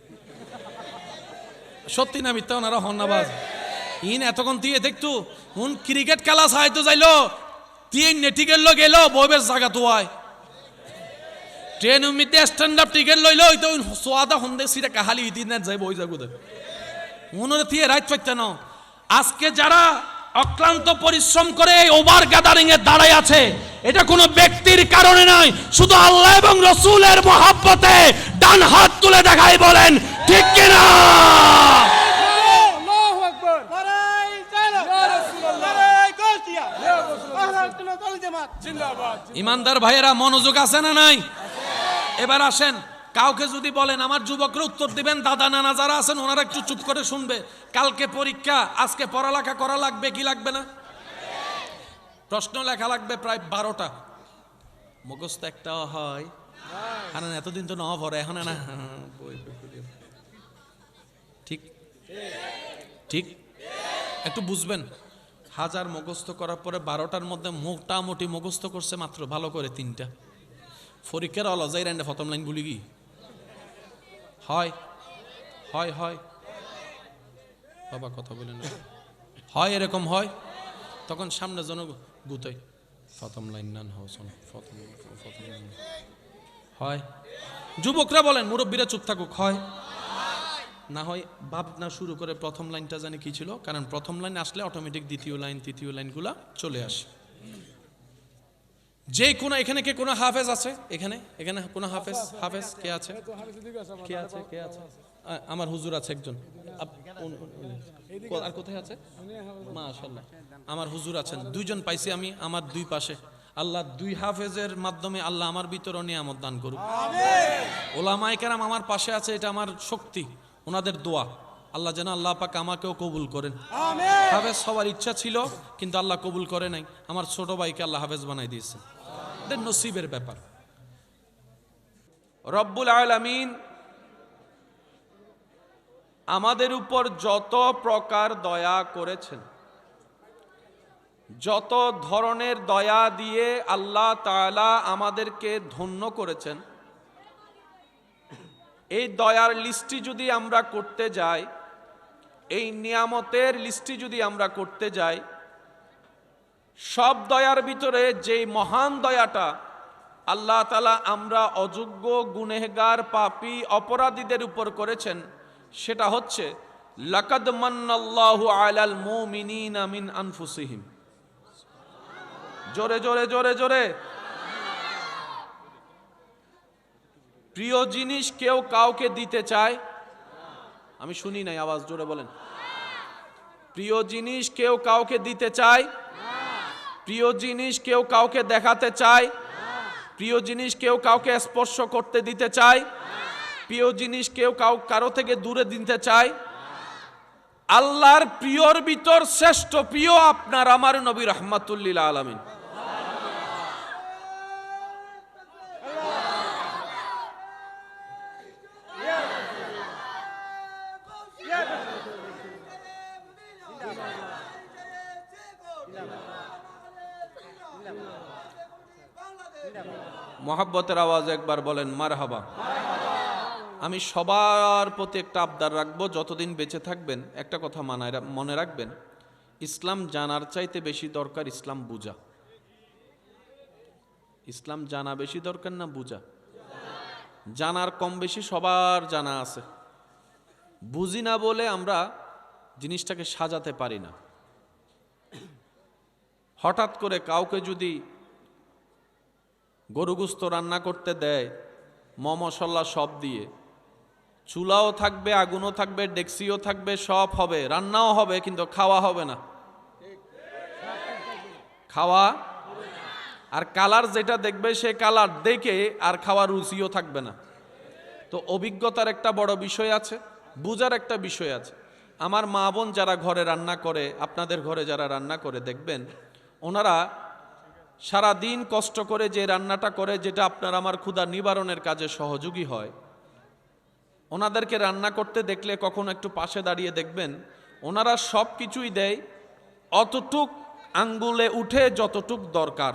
সত্যি না মিথ্যা? ওনারা হন না বাজ ইন এতক্ষণ দিয়ে দেখতু উন ক্রিকেট খেলা চাইতো যাইলো তিন টিকেট লো গেল বইবের জায়গা তো আয় ট্রেন উমিতে স্ট্যান্ড আপ টিকেট লইলো ওই তো সোয়াদা হন্দে সিটা কাহালি ইতি না যাই বই যাগো দে উনরে দিয়ে রাইট পাইতে না। আজকে যারা অক্লান্ত পরিশ্রম করে এই ওভার গ্যাদারিং এ দাঁড়ায় আছে, এটা কোনো ব্যক্তির কারণে নয়, শুধু আল্লাহ এবং রাসূলের মহব্বতে ডান হাত তুলে দেখাই বলেন ঠিক কিনা? আল্লাহু আকবার, নারায়ে তাকবীর, ইয়া রাসূলুল্লাহ, নারায়ে গাউসিয়া, ইয়া রাসূলুল্লাহ, আহলে সুন্নাত ওয়াল জামাত জিন্দাবাদ। ইমানদার ভাইয়েরা মনোযোগ আছে না নাই? এবার আসেন, কাউকে যদি বলেন, আমার যুবকরা উত্তর দিবেন, দাদা নানা যারা আছেন ওনারা একটু চুপ করে শুনবে, কালকে পরীক্ষা, আজকে পড়ালেখা করা লাগবে কি লাগবে না? প্রশ্ন লেখা লাগবে প্রায় 12টা, মুখস্থ একটা হয় না, এতদিন তো না পড়ে এখন না, ঠিক ঠিক একটু বুঝবেন। 1000 মুখস্থ করার পরে 12টার মধ্যে মোটামুটি মুখস্থ করছে মাত্র ভালো করে 3টা। পরীক্ষার অলজাই রান্না প্রথম লাইন বলি কি হয় হয় হয় বাবা কথা বলেন হয়, এরকম হয়। তখন সামনে জন গুতাই প্রথম লাইন না প্রথম লাইন হয়। যুবকরা বলেন, মুরব্বীরা চুপ থাকুক, হয় না হয় ভাবনা শুরু করে প্রথম লাইনটা জানি কি ছিল, কারণ প্রথম লাইন আসলে অটোমেটিক দ্বিতীয় লাইন তৃতীয় লাইনগুলা চলে আসে। যে কোন এখানে কে কোন হাফেজ আছে? এখানে এখানে কোন হাফেজ? হাফেজ কে আছে? কে আছে? কে আছে? আমার হুজুর আছে একজন। আর কোথায় আছে? মাশাআল্লাহ, আমার হুজুর আছেন, 2জন পাইছি আমি আমার 2 পাশে। আল্লাহ 2 হাফেজের মাধ্যমে আল্লাহ আমার ভিতরে নিয়ামত দান করুক। আমিন। ওলামায়ে কেরাম আমার পাশে আছে, এটা আমার শক্তি, ওনাদের দোয়া। আল্লাহ যেন আল্লাহ পাক আমাকেও কবুল করেন। আমিন। হাফেজ হওয়ার ইচ্ছা ছিল কিন্তু আল্লাহ কবুল করে নাই। আমার ছোট ভাইকে আল্লাহ হাফেজ বানাই দিয়েছে, এটা নসিবের ব্যাপার। রব্বুল আলামিন আমাদের উপর যত প্রকার দয়া করেছেন, যত ধরনের দয়া দিয়ে আল্লাহ তাআলা আমাদেরকে ধন্য করেছেন, এই দয়ার লিস্টটি যদি আমরা করতে যাই, এই নিয়ামতের লিস্টটি যদি আমরা করতে যাই, সব দয়ার ভিতরে যেই মহান দয়াটা আল্লাহ তাআলা আমরা অযোগ্য গুনেহগার পাপী অপরাধীদের উপর করেছেন, সেটা হচ্ছে লাকাদ মান্নাল্লাহু আলাল মুমিনিনা মিন আনফুসিহিম। জোরে জোরে জোরে জোরে। প্রিয় জিনিস কেউ কাউকে দিতে চায়? আমি শুনি নাই, আওয়াজ জোরে বলেন। প্রিয় জিনিস কেউ কাউকে দিতে চায়? প্রিয় জিনিস কেউ কাউকে দেখাতে চায়? প্রিয় জিনিস কেউ কাউকে স্পর্শ করতে দিতে চায়? প্রিয় জিনিস কেউ কারো থেকে দূরে দিতে চায়? আল্লাহর প্রিয়র ভিতর শ্রেষ্ঠ প্রিয় আপনার আমার নবী রাহমাতুল লিল আলামিন। মোহাব্বতের আওয়াজ একবার বলেন মারহাবা। আমি সবার প্রতি একটা আবদার রাখবো, যতদিন বেঁচে থাকবেন একটা কথা মনে রাখবেন, ইসলাম জানার চাইতে বেশি দরকার ইসলাম বুঝা। ইসলাম জানা বেশি দরকার না বুঝা? জানার কম বেশি সবার জানা আছে, বুঝি না বলে আমরা জিনিসটাকে সাজাতে পারি না। হঠাৎ করে কাউকে যদি গরু গোশত রান্না করতে দেয় মশলা সব দিয়ে, চুলাও থাকবে, আগুনও থাকবে, ডেকসিও থাকবে, সব হবে, রান্নাও হবে, কিন্তু খাওয়া হবে না। খাওয়া আর কালার যেটা দেখবে সে কালার দেখে আর খাওয়ার রুচিও থাকবে না। তো অভিজ্ঞতার একটা বড় বিষয় আছে, বুঝার একটা বিষয় আছে। আমার মা বোন যারা ঘরে রান্না করে, আপনাদের ঘরে যারা রান্না করে, দেখবেন ওনারা সারা দিন কষ্ট করে যে রান্নাটা করে, যেটা আপনার আমার ক্ষুধা নিবারণের কাজে সহযোগী হয়, ওনাদেরকে রান্না করতে দেখলে কখনো একটু পাশে দাঁড়িয়ে দেখবেন ওনারা সব কিছুই দেয় অতটুক আঙ্গুলে উঠে যতটুক দরকার,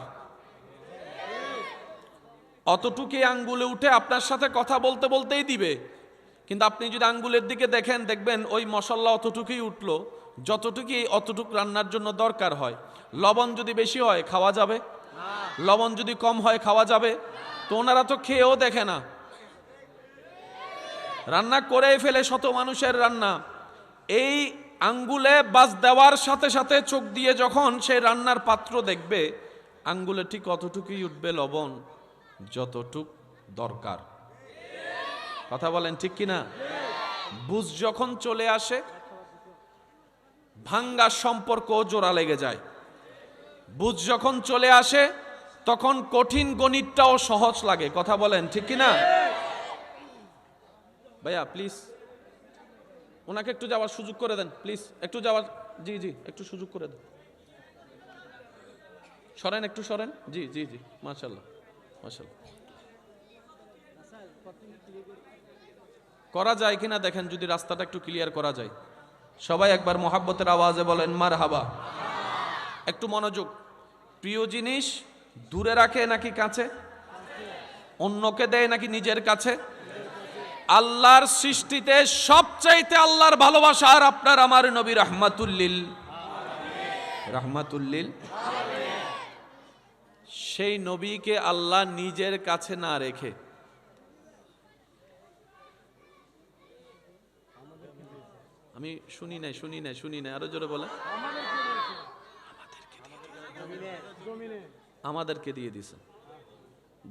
অতটুকুই আঙ্গুলে উঠে আপনার সাথে কথা বলতে বলতেই দিবে। কিন্তু আপনি যদি আঙ্গুলের দিকে দেখেন, দেখবেন ওই মশলা অতটুকুই উঠলো যতটুকুই অতটুক রান্নার জন্য দরকার হয়। লবণ যদি বেশি হয় খাওয়া যাবে, লবণ যদি কম হয় খাওয়া যাবে। তো ওনারা তো খেয়েও দেখে না, রান্না করেই ফেলে শত মানুষের রান্না। এই আঙ্গুলে বাস দেওয়ার সাথে সাথে চোখ দিয়ে যখন সেই রান্নার পাত্র দেখবে, আঙ্গুলে ঠিক অতটুকুই উঠবে লবণ যতটুক দরকার। কথা বলেন ঠিক কিনা? বুঝ যখন চলে আসে, ভাঙ্গা সম্পর্ক জোড়া লেগে যায়। বুঝ যখন চলে আসে, তখন কঠিন গণিতটাও সহজ লাগে। কথা বলেন ঠিক কিনা? ভাইয়া প্লিজ ওনাকে একটু যাওয়ার সুযোগ করে দেন, প্লিজ একটু যাওয়ার, জি জি একটু সুযোগ করে দেন, সরেন একটু সরেন, জি জি জি মাশাআল্লাহ মাশাআল্লাহ। করা যায় কিনা দেখেন, যদি রাস্তাটা একটু ক্লিয়ার করা যায়। সবাই একবার মোহাব্বতের আওয়াজে বলেন মারহাবা। একটু মনোযোগ। প্রিয় জিনিস দূরে রাখে নাকি কাছে? অন্যকে দেয় নাকি নিজের কাছে? আল্লাহর সৃষ্টিতে সবচাইতে আল্লাহর ভালোবাসা আর আপনার আমার নবী রাহমাতুল্লিল রাহমাতুল্লিল। সেই নবীকে আল্লাহ নিজের কাছে না রেখে আমি শুনি নাই আরো জোরে বলে আমাদেরকে দিয়ে দিছে।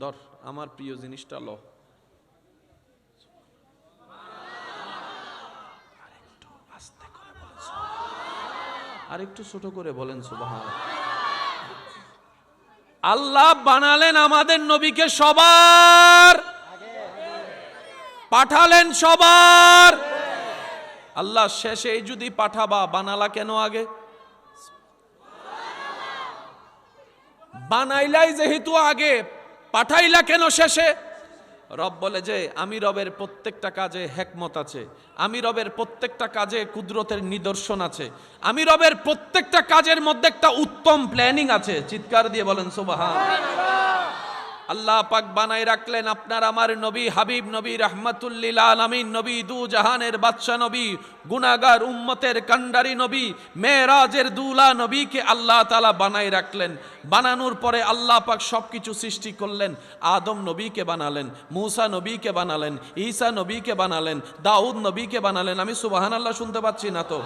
ধর আমার প্রিয় জিনিসটা ল, আর একটু ছোট করে বলেন সুবহানাল্লাহ। আল্লাহ বানালেন আমাদের নবীকে সবার, পাঠালেন সবার। আল্লাহ শেষে যদি পাঠাবা, বানালা কেন আগে? বানাইলাই যেহেতু আগে, পাঠাইলা কেন শেষে? রব বলে যে আমি রবের প্রত্যেকটা কাজে হিকমত আছে, আমি রবের প্রত্যেকটা কাজে কুদরতের নিদর্শন আছে, আমি রবের প্রত্যেকটা কাজের মধ্যে একটা উত্তম প্ল্যানিং আছে। চিৎকার দিয়ে বলেন সুবহানাল্লাহ। আল্লাহ পাক বানাই রাখলেন আপনার আমার নবী, হাবিব নবী, রাহমাতুল লিল আলামিন নবী, দু জাহানের বাদশা নবী, গুনাহগার উম্মতের কান্ডারি নবী, মেরাজের দুলা নবীকে আল্লাহ তাআলা বানাই রাখলেন। বানানোর পরে আল্লাহ পাক সবকিছু সৃষ্টি করলেন। আদম নবীকে বানালেন, মূসা নবীকে বানালেন, ঈসা নবীকে বানালেন, দাউদ নবীকে বানালেন। আমি সুবহানাল্লাহ শুনতে পাচ্ছি না তো?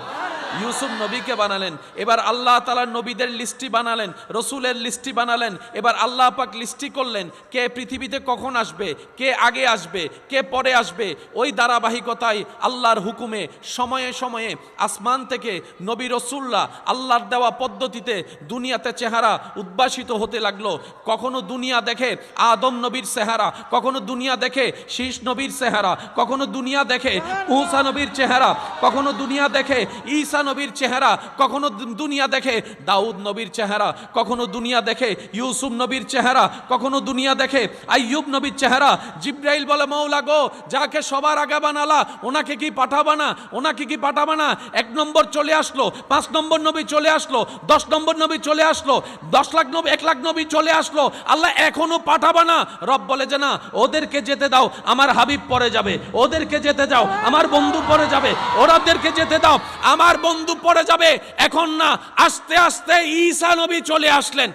ইউসুফ নবীকে বানালেন, এবার আল্লাহ তাআলা নবীদের লিস্টি বানালেন, রসুলের লিস্টি বানালেন, এবার আল্লাহ পাক লিস্টি করলেন কে পৃথিবীতে কখন আসবে, কে আগে আসবে, কে পরে আসবে। ওই ধারাবাহিকতায় আল্লাহর হুকুমে সময়ে সময়ে আসমান থেকে নবী রসুল্লাহ আল্লাহর দেওয়া পদ্ধতিতে দুনিয়াতে চেহারা উদ্ভাসিত হতে লাগলো। কখনো দুনিয়া দেখে আদম নবীর চেহারা, কখনো দুনিয়া দেখে শীষ নবীর চেহারা, কখনো দুনিয়া দেখে মুসা নবীর চেহারা, কখনো দুনিয়া দেখে ঈসা নবীর চেহারা, কখনো দুনিয়া দেখে দাউদ নবীর চেহারা, কখনো দুনিয়া দেখে ইউসুফ নবীর চেহারা, কখনো দুনিয়া দেখে আইয়ুব নবীর চেহারা। জিব্রাইল বলে মৌলা গো, যাকে সবার আগে বানালা ওনাকে কি পাঠাবা না, ওনাকে কি পাঠাবা না? 1 নম্বর চলে আসলো, 5 নম্বর নবী চলে আসলো, 10 নম্বর নবী চলে আসলো, 10 লাখ নবী 1 লাখ নবী চলে আসলো, আল্লাহ এখনো পাঠাবা না? রব বলে যে না, ওদেরকে যেতে দাও, আমার হাবিব পরে যাবে, ওদেরকে যেতে দাও, আমার বন্ধু পরে যাবে, ওরাদেরকে যেতে দাও, আমার বন্ধু পরে যাবে। এখন না, আস্তে আস্তে ঈসা নবী চলে আসলেন।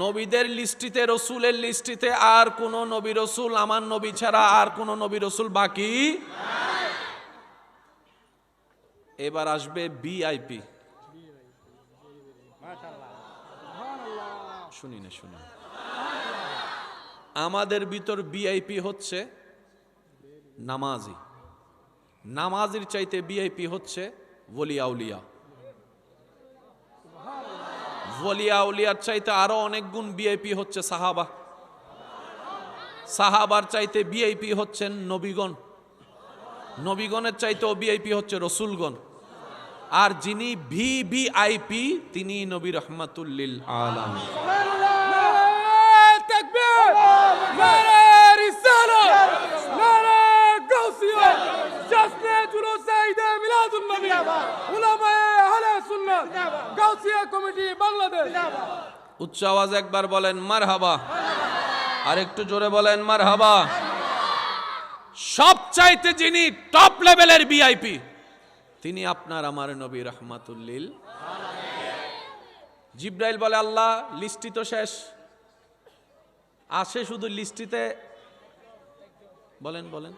নবীদের লিস্টিতে, রসুলের লিস্টিতে আর কোন নবী রসুল, আমার নবী ছাড়া আর কোন নবী রসুল বাকি। এবার আসবে ভিআইপি। শুনি না, শুনি। আমাদের ভিতর ভিআইপি হচ্ছে নামাজি, নামাজির চাইতে ভিআইপি হচ্ছে ওলি আউলিয়া, ওলি আউলিয়ার চাইতে আরো অনেক গুণ ভিআইপি হচ্ছে সাহাবা, সাহাবার চাইতে ভিআইপি হচ্ছেন নবীগণ, নবীগণের চাইতেও ভিআইপি হচ্ছে রসুলগণ, আর যিনি ভিভিআইপি তিনি নবী রহমাতুল লিল আলামিন। উচ্চ আওয়াজ একবার বলেন মারহাবা, আর একটু জোরে বলেন মারহাবা। সবচাইতে যিনি টপ লেভেলের ভিআইপি তিনি আপনার আমার নবী রহমাতুল লিল। জিব্রাইল বলে আল্লাহ লিস্টি তো শেষ, আসে শুধু লিস্টিতে, বলেন বলেন।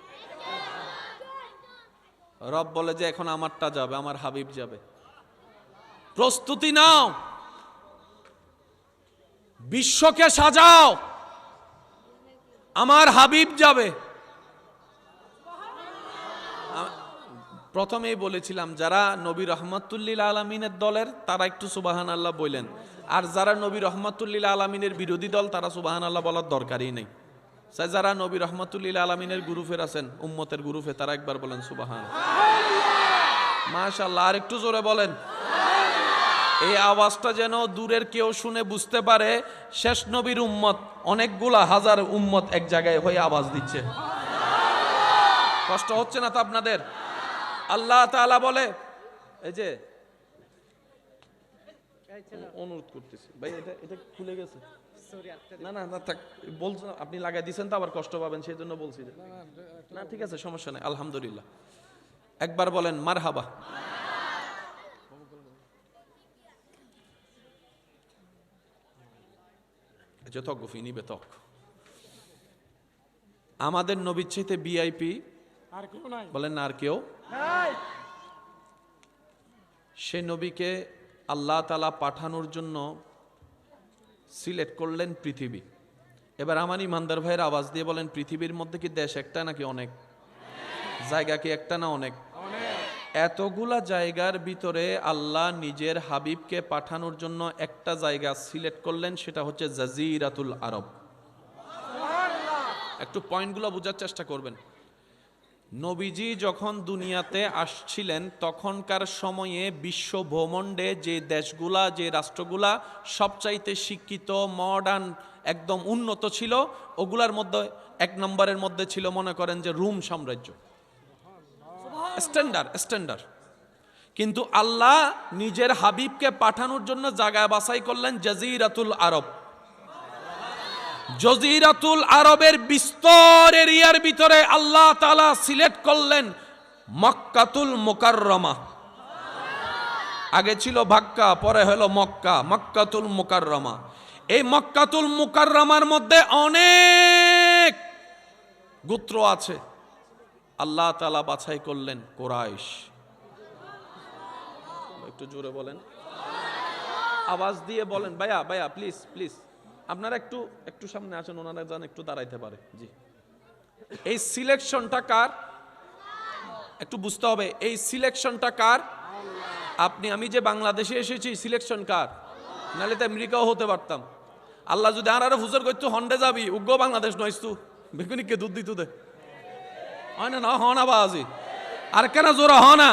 রব বলে যে এখন আমারটা যাবে, আমার হাবিব যাবে, প্রস্তুতি নাও, বিশ্বকে সাজাও, আমার হাবিব যাবে। প্রথমেই বলেছিলাম যারা নবী রহমাতুল্লিল আলামিনের দলের তারা একটু সুবাহান আল্লাহ বললেন, আর যারা নবী রহমাতুল্লিল আলামিনের বিরোধী দল তারা সুবাহান আল্লাহ বলার দরকারই নেই। যারা নবী রহমাতুল্লিল আলামিনের গ্রুপের আছেন, উম্মতের গ্রুপে, তারা একবার বলেন সুবাহান। মাশাআল্লাহ, আর একটু জোরে বলেন। এই আওয়াজটা যেন দূরের কেউ শুনে বুঝতে পারে শেষ নবীর উম্মত অনেকগুলা হাজার উম্মত এক জায়গায় হয়ে আওয়াজ দিচ্ছে। কষ্ট হচ্ছে না তো আপনাদের? আল্লাহ তাআলা বলে, এই যে অনুরোধ করতেছি ভাই, এটা খুলে গেছে, না না না থাক, বলছেন আপনি লাগাই দিয়েছেন তো আবার কষ্ট পাবেন, সেই জন্য বলছি। না ঠিক আছে, সমস্যা নেই, আলহামদুলিল্লাহ। একবার বলেন মারহাবা। আমাদের নবীর চাইতে ভিআইপি বলেন না আর কেউ। সে নবীকে আল্লাহ তাআলা পাঠানোর জন্য সিলেক্ট করলেন পৃথিবী। এবার আমার ইমানদার ভাইয়ের আওয়াজ দিয়ে বলেন, পৃথিবীর মধ্যে কি দেশ একটা নাকি অনেক? জায়গা কি একটা না অনেক? এতগুলা জায়গার ভিতরে আল্লাহ নিজের হাবিবকে পাঠানোর জন্য একটা জায়গা সিলেক্ট করলেন, সেটা হচ্ছে জাজিরাতুল আরব। একটু পয়েন্টগুলো বোঝার চেষ্টা করবেন। নবীজি যখন দুনিয়াতে আসছিলেন তখনকার সময়ে বিশ্ব ভূমণ্ডে যে দেশগুলা, যে রাষ্ট্রগুলা সবচাইতে শিক্ষিত, মডার্ন, একদম উন্নত ছিল, ওগুলার মধ্যে 1 নম্বরের মধ্যে ছিল মনে করেন যে রোম সাম্রাজ্য, স্ট্যান্ডার্ড। কিন্তু আল্লাহ নিজের হাবিবকে পাঠানোর জন্য জায়গা বাছাই করলেন জাজিরাতুল আরব। জাজিরাতুল আরবের বিস্তর এরিয়ার ভিতরে আল্লাহ তাআলা সিলেক্ট করলেন মক্কাতুল মুকাররমা। আগে ছিল ভাক্কা, পরে হলো মক্কা, মক্কাতুল মুকাররমা। এই মক্কাতুল মুকাররমার মধ্যে অনেক গোত্র আছে। আল্লাহ তাআলা বাছাই করলেন কুরাইশ। একটু জোরে বলেন, আওয়াজ দিয়ে বলেন। ভাইয়া ভাইয়া প্লিজ প্লিজ, আপনারা একটু একটু সামনে আসেন, ওনারা যেন একটু দাঁড়াইতে পারে। জি, এই সিলেকশনটা কার একটু বুঝতে হবে, এই সিলেকশনটা কার? আপনি আমি যে বাংলাদেশে এসেছি, সিলেকশন কার? নাহলে তো আমেরিকাও হতে পারতাম। আল্লাহ যদি আর হুজুর করতো হন্ডে যাবি, উগ্র বাংলাদেশ নয়স তু বেগুনিকে দুধ দিত দে হয় না, হন আবাজি আর কেন জোরা হ না।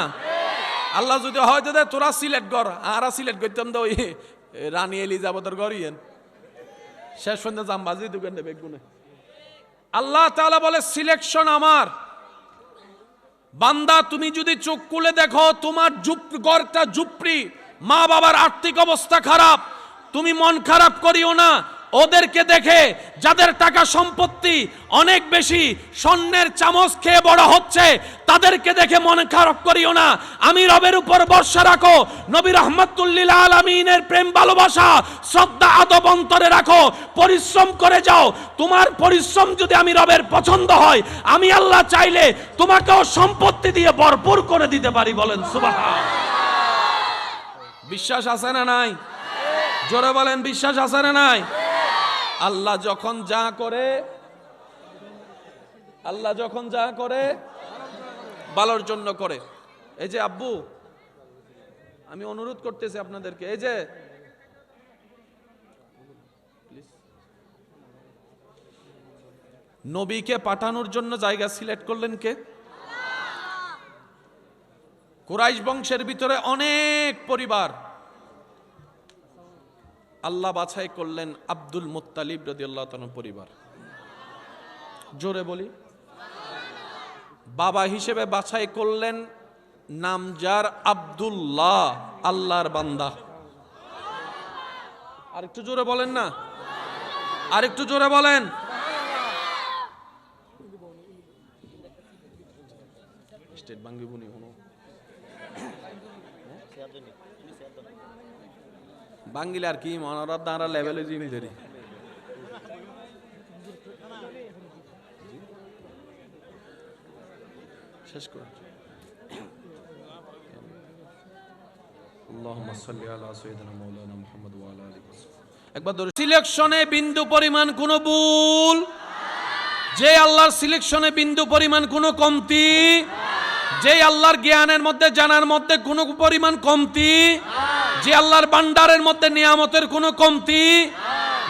আল্লাহ যদি হয়তো দে তোরা সিলেক্ট কর, আর সিলেক্ট করতাম তো ওই রানী এলিজাবেথের গড়িয়েন শেষ সন্ধ্যা জামবাজি দোকান দেবে বেগুনে। আল্লাহ তাআলা বলে সিলেকশন আমার। বান্দা তুমি যদি চোখ খুলে দেখো তোমার ঘরটা ঝুপড়ি, মা বাবার আর্থিক অবস্থা খারাপ, তুমি মন খারাপ করিও না। ওদেরকে দেখে যাদের টাকা সম্পত্তি অনেক বেশি, স্বর্ণের চামচ খেয়ে বড় হচ্ছে, তাদেরকে দেখে মন খারাপ করিও না। আমি রবের উপর ভরসা রাখো, নবী রাহমাতুল্লিল আলামিনের প্রেম ভালোবাসা শ্রদ্ধা আদব অন্তরে রাখো, পরিশ্রম করে যাও। তোমার পরিশ্রম যদি আমি রবের পছন্দ হয়, আমি আল্লাহ চাইলে তোমাকেও সম্পত্তি দিয়ে ভরপুর করে দিতে পারি। বলেন সুবহান। বিশ্বাস আছে না নাই? জোরে বলেন, বিশ্বাস আছে না নাই? আল্লাহ যখন যা করে, আল্লাহ যখন যা করে ভালোর জন্য করে। এই যে আব্বু, আমি অনুরোধ করতেছি আপনাদেরকে, এই যে নবীকে পাঠানোর জন্য জায়গা সিলেক্ট করলেন কে? কুরাইশ বংশের ভিতরে অনেক পরিবার, আল্লাহ বাছাই করলেন আব্দুল মুত্তালিব রাদিয়াল্লাহু তাআলা পরিবার। জোরে বলি, বাবা হিসেবে বাছাই করলেন নামজার আব্দুল্লাহ, আল্লাহর বান্দা। আরেকটু জোরে বলেন না, আরেকটু জোরে বলেন। স্টেট বাঙ্গি বুনি হনো বাঙ্গিলে আর কি মনার দ্বারা লেভেলে জিনি ধরি। শেষ করুন। আল্লাহুম্মা সাল্লি আলা সাইয়্যিদিনা মাওলানা মুহাম্মদ ওয়া আলা আলিহি ওয়াসাল্লাম। একবার ধরে সিলেকশনে বিন্দু পরিমাণ কোনো ভুল, যে আল্লাহর সিলেকশনে বিন্দু পরিমাণ কোনো কমতি, যে আল্লাহর জ্ঞানের মধ্যে জানার মধ্যে কোনো পরিমাণ কমতি, যে আল্লাহর ভান্ডারের মধ্যে নিয়ামতের কোনো কমতি,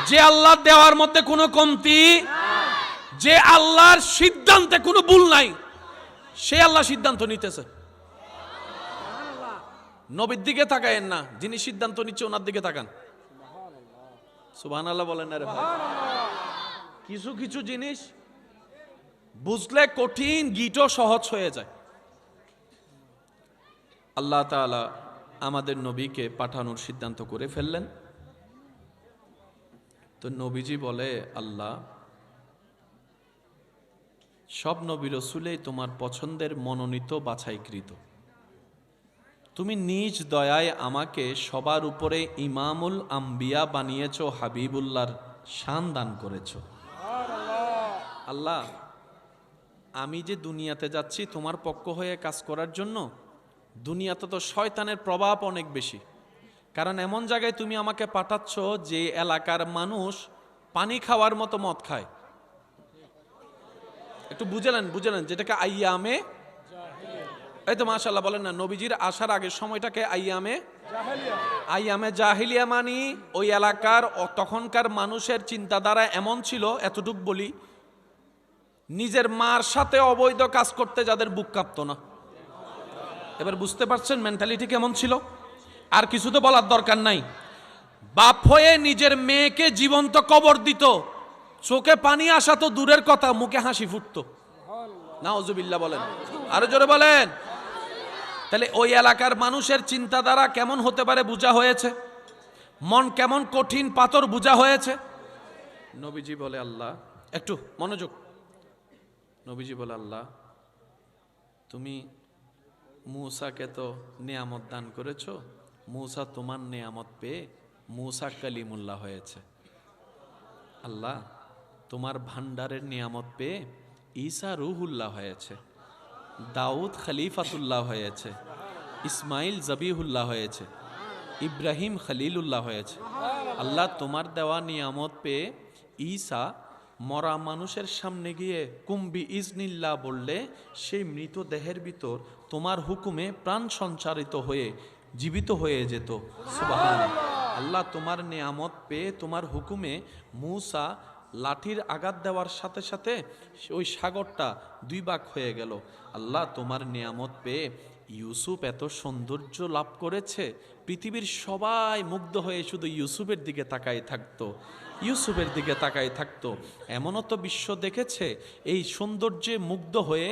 যে আল্লাহর দেওয়ার মধ্যে কোনো কমতি, যে আল্লাহর সিদ্ধান্তে কোনো ভুল নাই, সে আল্লাহ সিদ্ধান্ত নিতেছে। নবীর দিকে তাকায়েন না, যিনি সিদ্ধান্ত নিচ্ছে ওনার দিকে তাকান। সুবহানাল্লাহ বলেন না রে ভাই। কিছু কিছু জিনিস বুঝলে কঠিন, গিটও সহজ হয়ে যায়। আল্লাহ তাআলা আমাদের নবীকে পাঠানোর সিদ্ধান্ত করে ফেললেন। তো নবীজি বলে, আল্লাহ সব নবী রাসূলই তোমার পছন্দের মনোনীত বাছাইকৃত, তুমি নিজ দয়ায় আমাকে সবার উপরে ইমামুল আম্বিয়া বানিয়েছো, হাবিবুল্লাহর শান দান করেছো। আল্লাহ আমি যে দুনিয়াতে যাচ্ছি তোমার পক্ষ হয়ে কাজ করার জন্য, দুনিয়াতে তো শয়তানের প্রভাব অনেক বেশি। কারণ এমন জায়গায় তুমি আমাকে পাঠাচ্ছ যে এলাকার মানুষ পানি খাওয়ার মতো মদ খায়। একটু বুঝলেন যেটাকে আইয়ামে, এই তো মাশাআল্লাহ বলেন না, নবীজির আসার আগের সময়টাকে আইয়ামে জাহিলিয়া মানি ওই এলাকার তখনকার মানুষের চিন্তাধারা এমন ছিল, এতটুক বলি, নিজের মার সাথে অবৈধ কাজ করতে যাদের বুক কাঁপতো না। এবার বুঝতে পারছেন মেন্টালিটি কেমন ছিল? আর কিছু তো বলার দরকার নাই। বাপ হয়ে নিজের মেয়েকে জীবন্ত কবর দিত, চোখে পানি আসা তো দূরের কথা, মুখে হাসি ফুটতো। নাউজুবিল্লাহ বলেন, আরো জোরে বলেন। তাহলে ওই এলাকার মানুষের চিন্তাধারা কেমন হতে পারে বোঝা হয়েছে, মন কেমন কঠিন পাথর বোঝা হয়েছে। নবীজি বলে, আল্লাহ একটু মনোযোগ। নবীজি বলে, আল্লাহ তুমি মূসাকে তো নিয়ামত দান করেছো, মূসা তোমার নিয়ামত পেয়ে মূসা কালিমুল্লাহ হয়েছে। আল্লাহ তোমার ভান্ডারের নিয়ামত পেয়ে ঈসা রুহুল্লাহ হয়েছে, দাউদ খলিফাতুল্লাহ হয়েছে, ইসমাইল জবিহুল্লাহ হয়েছে, ইব্রাহিম খলিলুল্লাহ হয়েছে। আল্লাহ তোমার দেওয়া নিয়ামত পেয়ে ঈসা মরা মানুষের সামনে গিয়ে কুম্বি ইজনিল্লাহ বললে সেই মৃত দেহের ভিতর তোমার হুকুমে প্রাণ সঞ্চারিত হয়ে জীবিত হয়ে যেত। সুবহানাল্লাহ। আল্লাহ তোমার নিয়ামত পেয়ে তোমার হুকুমে মূসা লাঠির আঘাত দেওয়ার সাথে সাথে ওই সাগরটা দুই ভাগ হয়ে গেল। আল্লাহ তোমার নিয়ামত পেয়ে ইউসুফ এত সৌন্দর্য লাভ করেছে, পৃথিবীর সবাই মুগ্ধ হয়ে শুধু ইউসুফের দিকে তাকায় থাকতো, ইউসুফের দিকে তাকায় থাকতো। এমনও তো বিশ্ব দেখেছে এই সৌন্দর্যে মুগ্ধ হয়ে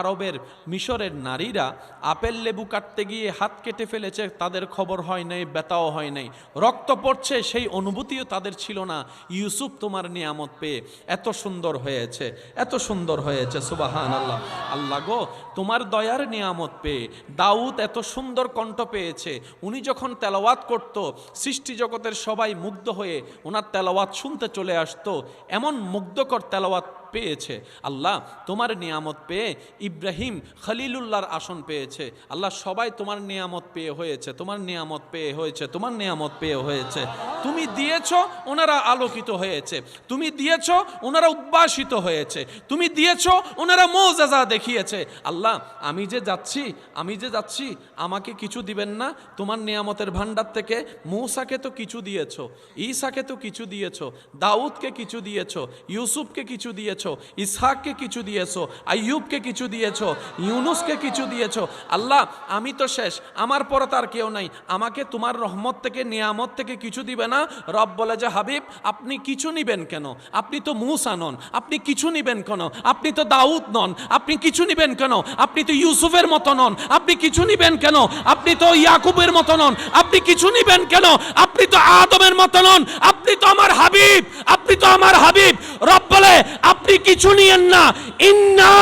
আরবের মিশরের নারীরা আপেল লেবু কাটতে গিয়ে হাত কেটে ফেলেছে, তাদের খবর হয় নাই, ব্যথাও হয় নাই, রক্ত পড়ছে সেই অনুভূতিও তাদের ছিল না। ইউসুফ তোমার নিয়ামত পেয়ে এত সুন্দর হয়েছে, এত সুন্দর হয়েছে। সুবহানাল্লাহ। আল্লাহ গো তোমার দয়ার নিয়ামত পেয়ে দাউদ এত সুন্দর কণ্ঠ পেয়েছে, উনি যখন তেলাওয়াত করত সৃষ্টি জগতের সবাই মুগ্ধ হয়ে ওনার তেলাওয়াত শুনতে চলে আসতো, এমন মুগ্ধকর তেলাওয়াত পেয়েছে। আল্লাহ তোমার নিয়ামত পেয়ে ইব্রাহিম খলিলুল্লাহর আসন পেয়েছে। আল্লাহ সবাই তোমার নিয়ামত পেয়ে হয়েছে, তোমার নিয়ামত পেয়ে হয়েছে, তোমার নিয়ামত পেয়ে হয়েছে। তুমি দিয়েছো ওনারা আলোকিত হয়েছে, তুমি দিয়েছো ওনারা উদ্ভাসিত হয়েছে, তুমি দিয়েছো ওনারা মুআজিজা দেখিয়েছে। আল্লাহ আমি যে যাচ্ছি আমাকে কিছু দিবেন না? তোমার নিয়ামতের ভান্ডার থেকে মূসাকে তো কিছু দিয়েছো, ঈসাকে তো কিছু দিয়েছো, দাউদকে কিছু দিয়েছো, ইউসুফকে কিছু দিয়েছো, ইসহাককে কিছু দিয়েছো, আইয়ুবকে কিছু দিয়েছো, ইউনুসকে কিছু দিয়েছো। আল্লাহ আমি তো শেষ, আমার পরে তার কেউ নাই, আমাকে তোমার রহমত থেকে নিয়ামত থেকে কিছু দিবে না? রব বলে যে হাবিব আপনি কিছু নিবেন কেন? আপনি তো মূসা নন, আপনি কিছু নিবেন কেন? আপনি তো দাউদ নন, আপনি কিছু নিবেন কেন? আপনি তো ইউসুফের মতো নন, আপনি কিছু নিবেন কেন? আপনি তো ইয়াকুবের মতো নন, আপনি কিছু নিবেন কেন? আপনি তো আদমের মতো নন, আপনি তো আমার হাবিব, আপনি তো আমার হাবিব। রব বলে আপনি কিছু নিয়েন না, ইন্না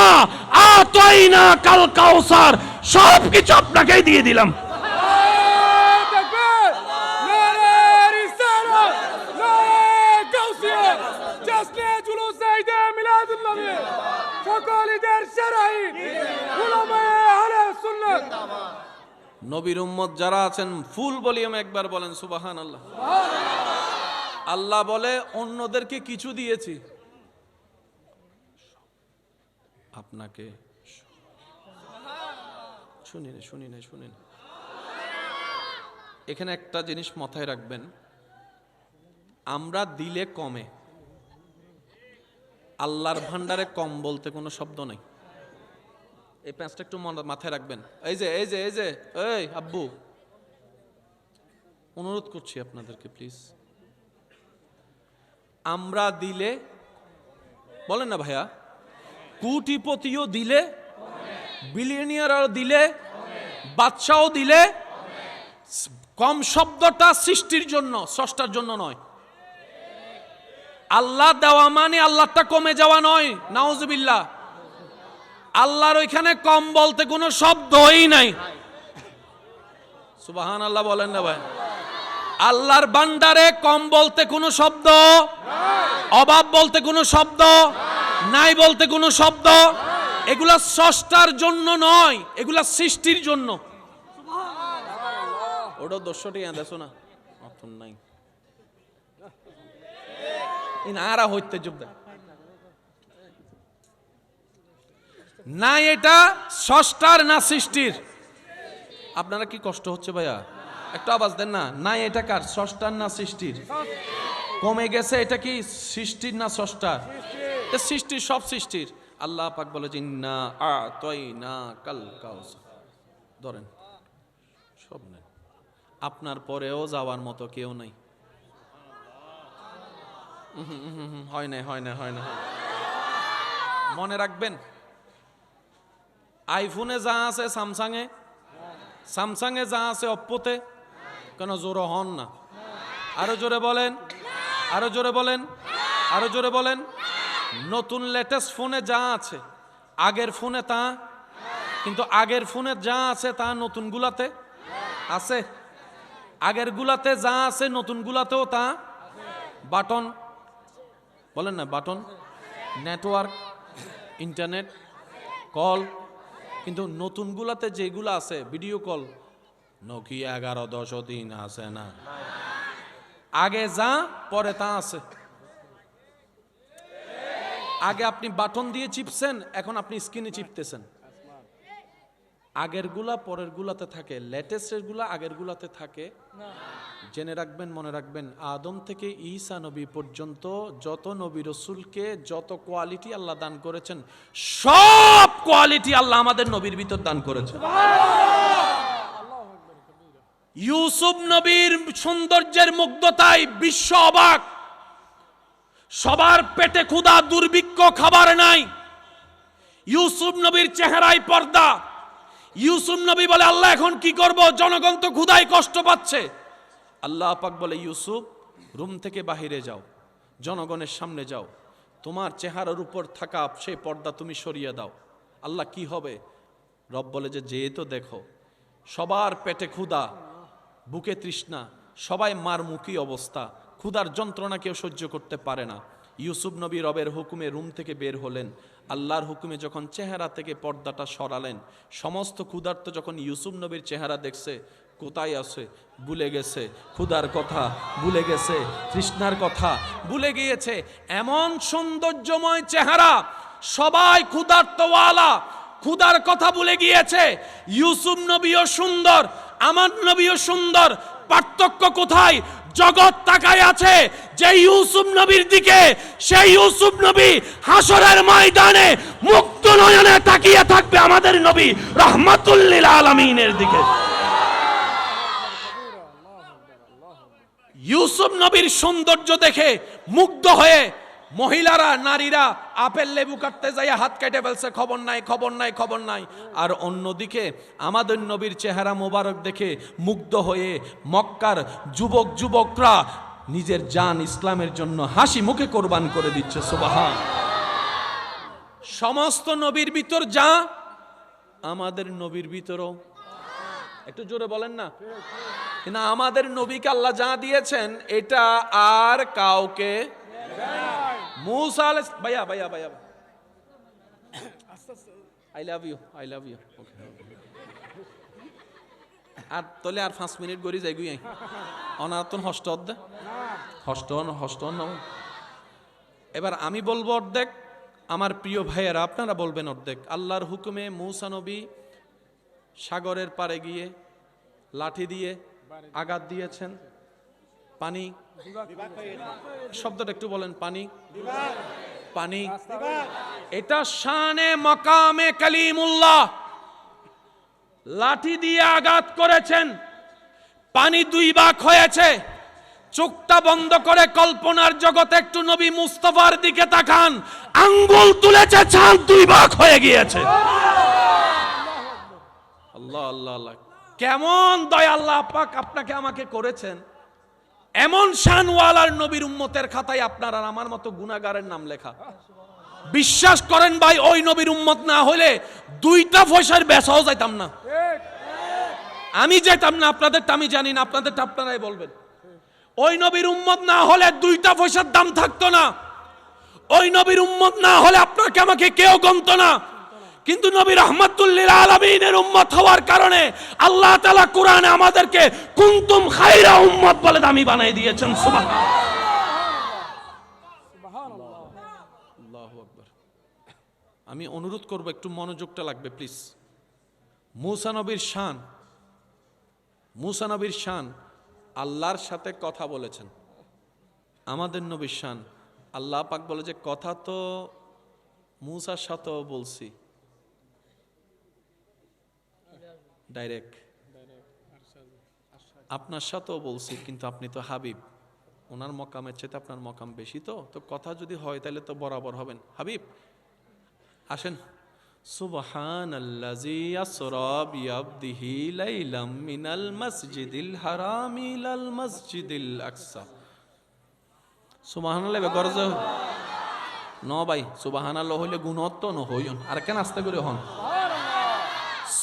আতাইনা কাল কাউসার, সব কিছু আপনাকেই দিয়ে দিলাম। নবীর উম্মত যারা আছেন ফুল ভলিউমে একবার বলেন সুবহানাল্লাহ। আল্লাহ বলে অন্যদেরকে কিছু দিয়েছি, আপনাকে শুনিনি। এখানে একটা জিনিস মাথায় রাখবেন, আমরা দিলে কমে, আল্লাহর ভান্ডারে কম বলতে কোনো শব্দ নাই। এই প্যাঁচটা একটু মাথায় রাখবেন। এই যে এই আব্বু, অনুরোধ করছি আপনাদেরকে প্লিজ, আমরা দিলে বলেন না ভাইয়া, কোটিপতিও দিলে, বিলিয়নিয়ারও দিলে, বাদশাও দিলে, কম শব্দটা সৃষ্টির জন্য, স্রষ্টার জন্য নয়। আল্লাহ দেওয়া মানে আল্লাহটা কমে যাওয়া নয়, নাউজুবিল্লাহ। আল্লাহর ওইখানে কম বলতে কোনো শব্দই নাই। সুবহানাল্লাহ বলেন না ভাই। আল্লাহর ভান্ডারে কম বলতে কোনো শব্দ, অভাব বলতে কোনো শব্দ নাই, বলতে কোনো শব্দ, এগুলা স্রষ্টার জন্য নয়, এগুলা সৃষ্টির জন্য। ওটা 200 টাকা দেখো না, অর্থ নাই ইনারা হইতে যোগ দেয় না, এটা স্রষ্টার না সৃষ্টির। আপনারা কি কষ্ট হচ্ছে ভাইয়া? একটা আওয়াজ দেন না। না এটা কার? স্রষ্টার না সৃষ্টির? কমে গেছে, এটা কি সৃষ্টির না স্রষ্টার? সৃষ্টির, সব সৃষ্টির। আল্লাহ পাক বলে ইন্না আতাইনা কাল কাউসার, ধরেন সব নেন, আপনার পরেও যাওয়ার মতো কেউ নাই। হয় না। মনে রাখবেন, আইফোনে যা আছে স্যামসাংয়ে যা আছে অপ্পোতে, কেন জোরে হন না? আরো জোরে বলেন। নতুন লেটেস্ট ফোনে যা আছে আগের ফোনে তা, কিন্তু আগের ফোনে যা আছে তা নতুন গুলাতে আছে, আগের গুলাতে যা আছে নতুন গুলাতেও তা। বাটন বলেন না, বাটন, নেটওয়ার্ক, ইন্টারনেট, কল, কিন্তু নতুনগুলাতে যেগুলো আছে ভিডিও কল নোকিয়া 1110 দিন আছে না, আগে যা পরে তা আছে। আগে আপনি বাটন দিয়ে চিপছেন, এখন আপনি স্ক্রিনে চিপতেছেন। আগের গুলা পরের গুলাতে থাকে, লেটেস্টের গুলা আগের গুলাতে থাকে। জেনে রাখবেন, মনে রাখবেন, আদম থেকে ঈসা নবী পর্যন্ত যত নবী রসুলকে যত কোয়ালিটি আল্লাহ দান করেছেন, সব কোয়ালিটি আল্লাহ আমাদের নবীর ভিতর দান করেছেন। ইউসুফ নবীর সৌন্দর্যের মুগ্ধতায় বিশ্ব অবাক। সবার পেটে ক্ষুধা, দুর্ভিক্ষ, খাবার নাই। ইউসুফ নবীর চেহারায় পর্দা। ইউসুফ নবী বলে, আল্লাহ এখন কি করব, জনগণ তো ক্ষুধায় কষ্ট পাচ্ছে। আল্লাহ পাক বলে, ইউসুফ রুম থেকে বাহিরে যাও, জনগণের সামনে যাও, তোমার চেহারার উপর থাকা সেই পর্দা তুমি সরিয়ে দাও। আল্লাহ কি হবে? রব বলে যে যেয়ে তো দেখো, সবার পেটে ক্ষুধা, বুকে তৃষ্ণা, সবাই মারমুখী অবস্থা, ক্ষুধার যন্ত্রণা কেউ সহ্য করতে পারে না। ইউসুফ নবী রবের হুকুমে রুম থেকে বের হলেন। আল্লাহর হুকুমে যখন চেহারা থেকে পর্দাটা সরালেন, সমস্ত ক্ষুধার্ত যখন ইউসুফ নবীর চেহারা দেখছে, কোথায় আছে ভুলে গেছে, ক্ষুধার কথা ভুলে গেছে, তৃষ্ণার কথা ভুলে গিয়েছে। এমন সৌন্দর্যময় চেহারা, সবাই ক্ষুধার্তওয়ালা, ক্ষুধার কথা ভুলে গিয়েছে। ইউসুফ নবীও সুন্দর, আমার নবীও সুন্দর। পার্থক্য কোথায়? জগৎ তাকায় আছে যে ইউসুফ নবীর দিকে, সেই ইউসুফ নবী হাসরের ময়দানে মুক্ত নয়নে তাকিয়ে থাকবে আমাদের নবী রাহমাতুল লিল আলামিনের দিকে। ইউসুফ নবীর সৌন্দর্য দেখে মুগ্ধ হয়ে মহিলারা, নারীরা আপেল লেবু কাটতে যাইয়া হাত কেটে ফেলছে, খবর নাই, খবর নাই, খবর নাই। আর অন্যদিকে আমাদের নবীর চেহারা মোবারক দেখে মুগ্ধ হয়ে মক্কার যুবকরা নিজের জান ইসলামের জন্য হাসি মুখে কোরবান করে দিচ্ছে। সুবহান। সমস্ত নবীর ভিতর যা, আমাদের নবীর ভিতরও, একটু জোরে বলেন না, কিন্তু আমাদের নবীকে আল্লাহ যা দিয়েছেন এটা আর কাউকে। মুসা আলাইহিস ভাইয়া ভাইয়া ভাইয়া I love you, I love you. আর তলে আর 5 মিনিট গড়ি যাই গুই অনাতন হষ্ট অর্ধেক হষ্ট এবার আমি বলবো অর্ধেক, আমার প্রিয় ভাইয়েরা আপনারা বলবেন অর্ধেক। আল্লাহর হুকুমে মুসা নবী সাগরের পাড়ে গিয়ে লাঠি দিয়ে আঘাত দিয়েছেন। পানি, শব্দটা একটু বলেন, পানি, পানি, এটা শানে মাকামে কালিমুল্লাহ। লাঠি দিয়ে আঘাত করেছেন, পানি 2 ভাগ হয়েছে। চোখটা বন্ধ করে কল্পনার জগতে একটু নবী মুস্তাফার দিকে তাকান, আঙ্গুল তুলেছে, চাঁদ 2 ভাগ হয়ে গিয়েছে। আল্লাহ আল্লাহ আল্লাহ, কেমন দয়া আল্লাহ পাক আপনাকে আমাকে করেছেন। এমন শানওয়ালার নবীর উম্মতের খাতায় আপনার আর আমার মতো গুনাহগারের নাম লেখা। বিশ্বাস করেন ভাই, ওই নবীর উম্মত না হলে 2টা পয়সার বেচাও যাইতাম না। আমি যেতাম না, আপনাদেরটা আমি জানি না, আপনাদেরটা আপনারাই বলবেন। ওই নবীর উম্মত না হলে 2টা পয়সার দাম থাকতো না। ওই নবীর উম্মত না হলে আপনাকে আমাকে কেউ গণতো না। কিন্তু নবী রাহমাতুল লিল আলামিনের উম্মত হওয়ার কারণে আল্লাহ তাআলা কোরআনে আমাদেরকে কুনতুম খায়রা উম্মত বলে দামি বানিয়ে দিয়েছেন। সুবহানাল্লাহ, আল্লাহু আকবার। আমি অনুরোধ করব একটু মনোযোগটা লাগবে প্লিজ। মুসা নবীর শান, মুসা নবীর শান, আল্লাহর সাথে কথা বলেছেন। আমাদের নবীর শান, আল্লাহ পাক বলে যে কথা তো মুসার সাথেও বলছি, ডাইরেক্ট আপনার সাথেও বলছি, কিন্তু আপনি তো হাবিব, ওনার মকামের চেয়ে আপনার মকাম বেশি, তো কথা যদি হয় তাহলে তো বরাবর হবেন। হাবিব আসেন। সুবহানাল্লাযী আসরা বিআবদিহি লাইলাম মিনাল মাসজিদিল হারাম ইলাল মাসজিদিল আকসা। সুবহানাল্লাহ গরজ ন ভাই, সুবহানাল্লাহ হইলে গুণত্ব ন হইন, আর কেন আস্তে করে হন।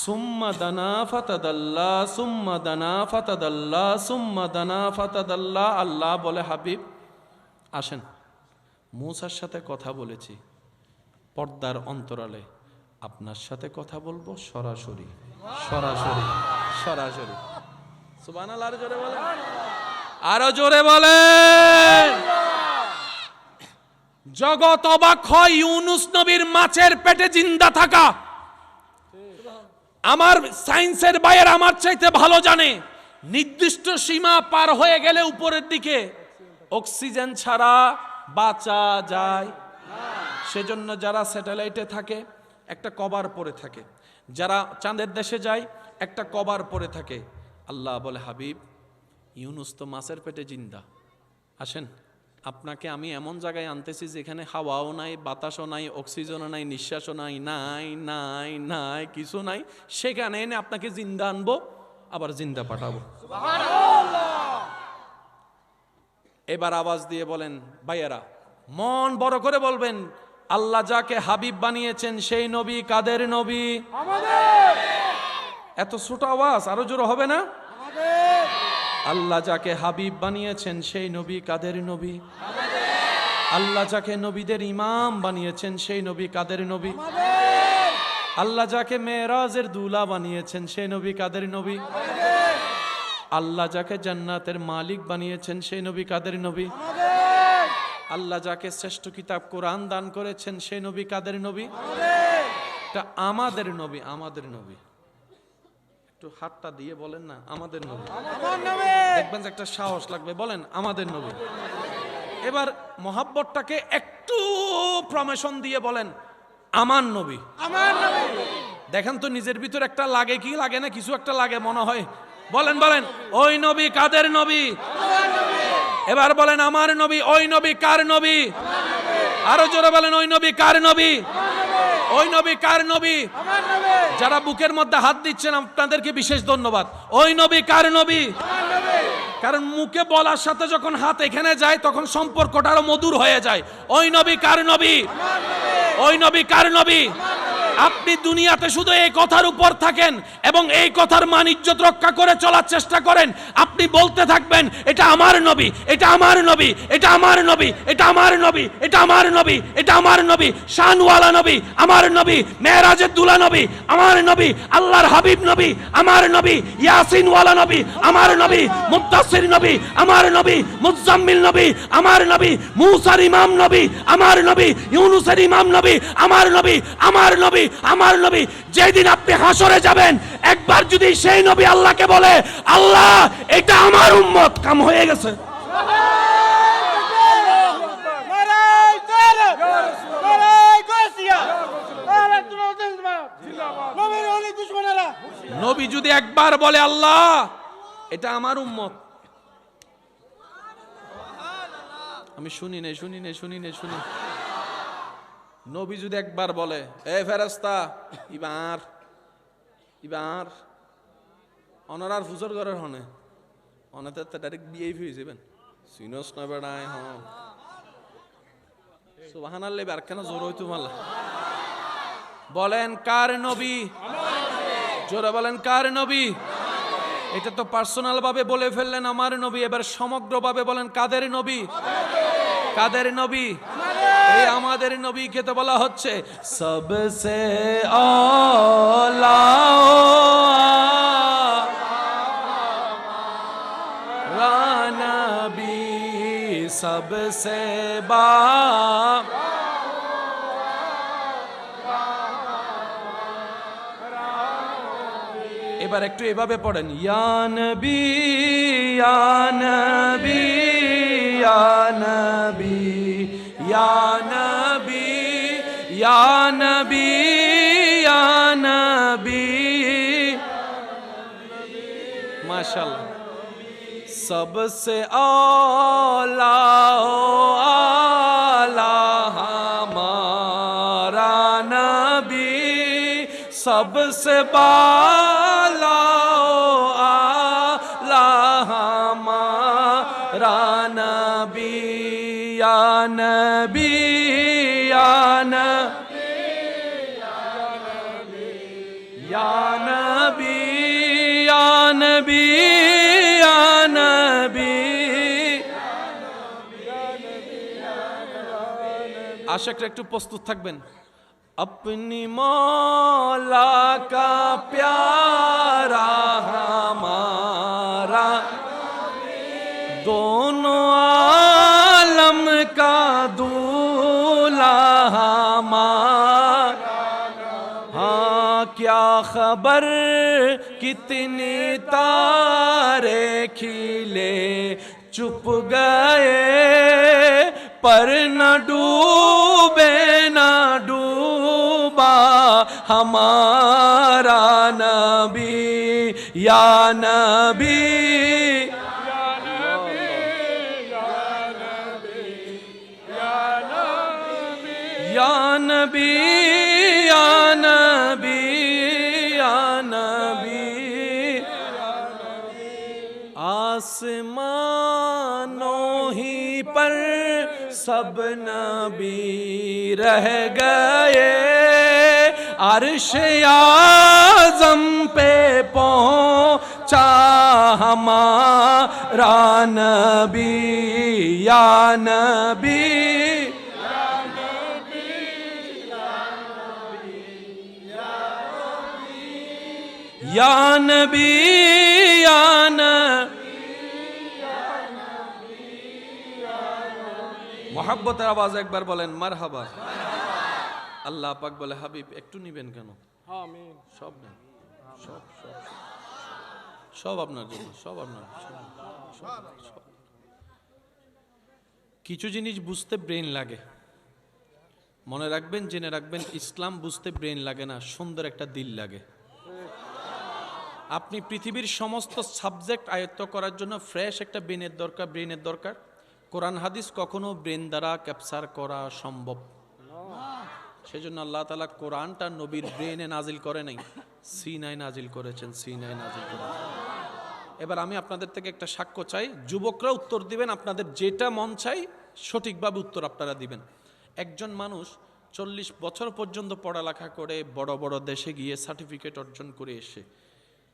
সুম্মা দানা ফাতাদাল্লা, সুম্মা দানা ফাতাদাল্লা, সুম্মা দানা ফাতাদাল্লা। আল্লাহ বলে হাবিব আসেন, মুসার সাথে কথা বলেছি পর্দার অন্তরালে। আপনার সাথে কথা বলবো সরাসরি সরাসরি সরাসরি। সুবহানাল্লাহ, আরো জোরে বলেন, আরো জোরে বলেন। জগৎ অবাক হয় ইউনুস নবীর মাছের পেটে জিন্দা থাকা। আমার সায়েন্সের বাইরে আমার চাইতে ভালো জানে, নির্দিষ্ট সীমা পার হয়ে গেলে উপরের দিকে অক্সিজেন ছাড়া বাঁচা যায়। সেজন্য যারা স্যাটেলাইটে থাকে একটা কভার পরে থাকে, যারা চাঁদের দেশে যায় একটা কভার পরে থাকে। আল্লাহ বলে, হাবিব ইউনুস তো মাছের পেটে জিন্দা, আসেন আপনাকে আমি এমন জায়গায় আনতেছি যেখানে হাওয়াও নাই, বাতাসও নাই, অক্সিজেনও নাই, নিঃশ্বাসও নাই, নাই নাই নাই কিছু নাই, সেখানে এনে আপনাকে জিন্দা আনবো, আবার জিন্দা পাঠাবো। এবার আওয়াজ দিয়ে বলেন ভাইয়েরা, মন বড় করে বলবেন, আল্লাহ যাকে হাবিব বানিয়েছেন সেই নবী কাদের নবী? এত ছোট আওয়াজ, আরো জোরে হবে না? আল্লাহ যাকে হাবিব বানিয়েছেন সেই নবী কাদের নবী? আল্লাহ যাকে নবীদের ইমাম বানিয়েছেন সেই নবী কাদের নবী? আল্লাহ যাকে মেরাজের দুলা বানিয়েছেন সেই নবী কাদের নবী? আল্লাহ যাকে জান্নাতের মালিক বানিয়েছেন সেই নবী কাদের নবী? আল্লাহ যাকে শ্রেষ্ঠ কিতাব কোরআন দান করেছেন সেই নবী কাদের নবী? এটা আমাদের নবী, আমাদের নবী। একটু হাতটা দিয়ে বলেন না, আমাদের নবী। দেখবেন যে একটা সাহস লাগবে, বলেন আমাদের নবী। এবার মহাব্বতটাকে একটু প্রমোশন দিয়ে বলেন আমার নবী। দেখেন তো নিজের ভিতর একটা লাগে কি লাগে না, কিছু একটা লাগে মনে হয়। বলেন বলেন, ওই নবী কাদের নবী? এবার বলেন আমার নবী। ওই নবী কার নবী? আরো জোরে বলেন, ওই নবী কার নবী? ওই নবী কার নবী? যারা বুকের মধ্যে হাত দিচ্ছেন আপনাদেরকে বিশেষ ধন্যবাদ। ওই নবী কার নবী? কারণ মুখে বলার সাথে যখন হাত এখানে যায় তখন সম্পর্কটা আরো মধুর হয়ে যায়। ওই নবী কার নবী? ওই নবী কার নবী? আপনি দুনিয়াতে শুধু এই কথার উপর থাকেন এবং এই কথার মান ইজ্জত রক্ষা করে চলার চেষ্টা করেন। আপনি বলতে থাকবেন এটা আমার নবী, এটা আমার নবী, এটা আমার নবী, এটা আমার নবী, এটা আমার নবী, এটা আমার নবী, শানওয়ালা নবী আমার নবী, মেরাজের দুলা নবী আমার নবী, আল্লাহর হাবিব নবী আমার নবী, ইয়াসিনওয়ালা নবী আমার নবী, মুদ্দাসসির নবী আমার নবী, মুজাম্মিল নবী আমার নবী, মূসার ইমাম নবী আমার নবী, ইউনুসের ইমাম নবী আমার নবী, আমার নবী, আমার নবী। যেদিন আপনি হাসরে যাবেন, একবার যদি সেই নবী আল্লাহকে বলে আল্লাহ এটা আমার উম্মত, কাম হয়ে গেছে। নবী যদি একবার বলে আল্লাহ এটা আমার উম্মত, আমি শুনি নে শুনি নে শুনি নে শুনি। নবী যদি একবার বলে এ ফেরেশতা ইবার ইবার অনারার ফুজর ঘরের হনে অনাতে তো ডাইরেক্ট বিয়ে হয়ে যাবেন, সিনস না বেড়ায়। হ্যাঁ সুবহানাল্লাহ, আর কেন জোর হইতো মাল্লা। বলেন কার নবী? জোরে বলেন কার নবী? এটা তো পার্সোনাল ভাবে বলে ফেললেন আমার নবী, এবার সমগ্র ভাবে বলেন কাদের নবী? কাদের নবী? এই আমাদের নবীকে তো বলা হচ্ছে সবসে আলা নবী, সবসে বা। এবার একটু এভাবে পড়েন, ইয়া নবী ইয়া নবী ইয়া নবী ইয়া নবী ইয়া নবী ইয়া নবী। মাশাআল্লাহ। सबसे आला आला हमारा नबी, सबसे बाला आला हमारा नबी, या नबी या नबी या नबी या नबी या नबी। আশিকরা একটু প্রস্তুত থাকবেন। अपनी मौला का प्यारा हमारा, दोनों आलम का दूल्हा हमारा। हाँ क्या खबर कितने तारे खिले चुप गए, पर न डूबे न डूबा हमारा नबी, या नबी या नबी या नबी या नबी। आसमानों ही पर सब नबी रह गए, अर्श आज़म पे पहुंचा हमारा नबी, या नबी या नबी या मोहब्बतेर आवाज একবার বলেন মারহাবা। আল্লাহ পাক বলে হাবিব একটু নিবেন কেন? আমিন। সব নেন, সব সব সব আপনার জন্য, সব আপনার সব। কিছু জিনিস বুঝতে ব্রেন লাগে, মনে রাখবেন, জেনে রাখবেন, ইসলাম বুঝতে ব্রেন লাগে না, সুন্দর একটা দিল লাগে। আপনি পৃথিবীর সমস্ত সাবজেক্ট আয়ত্ত করার জন্য ফ্রেশ একটা ব্রেনের দরকার। কোরআন হাদিস কখনো ব্রেন দ্বারা ক্যাপচার করা সম্ভব, সেজন্য আল্লাহ তাআলা কোরআনটা নবীর ব্রেনে নাজিল করে নাই, সিনায় নাজিল করেছেন, সিনায় নাজিল করেছেন। এবার আমি আপনাদের থেকে একটা সাক্ষ্য চাই, যুবকরা উত্তর দিবেন, আপনাদের যেটা মন চাই সঠিকভাবে উত্তর আপনারা দিবেন। একজন মানুষ 40 বছর পর্যন্ত পড়ালেখা করে বড় বড় দেশে গিয়ে সার্টিফিকেট অর্জন করে এসে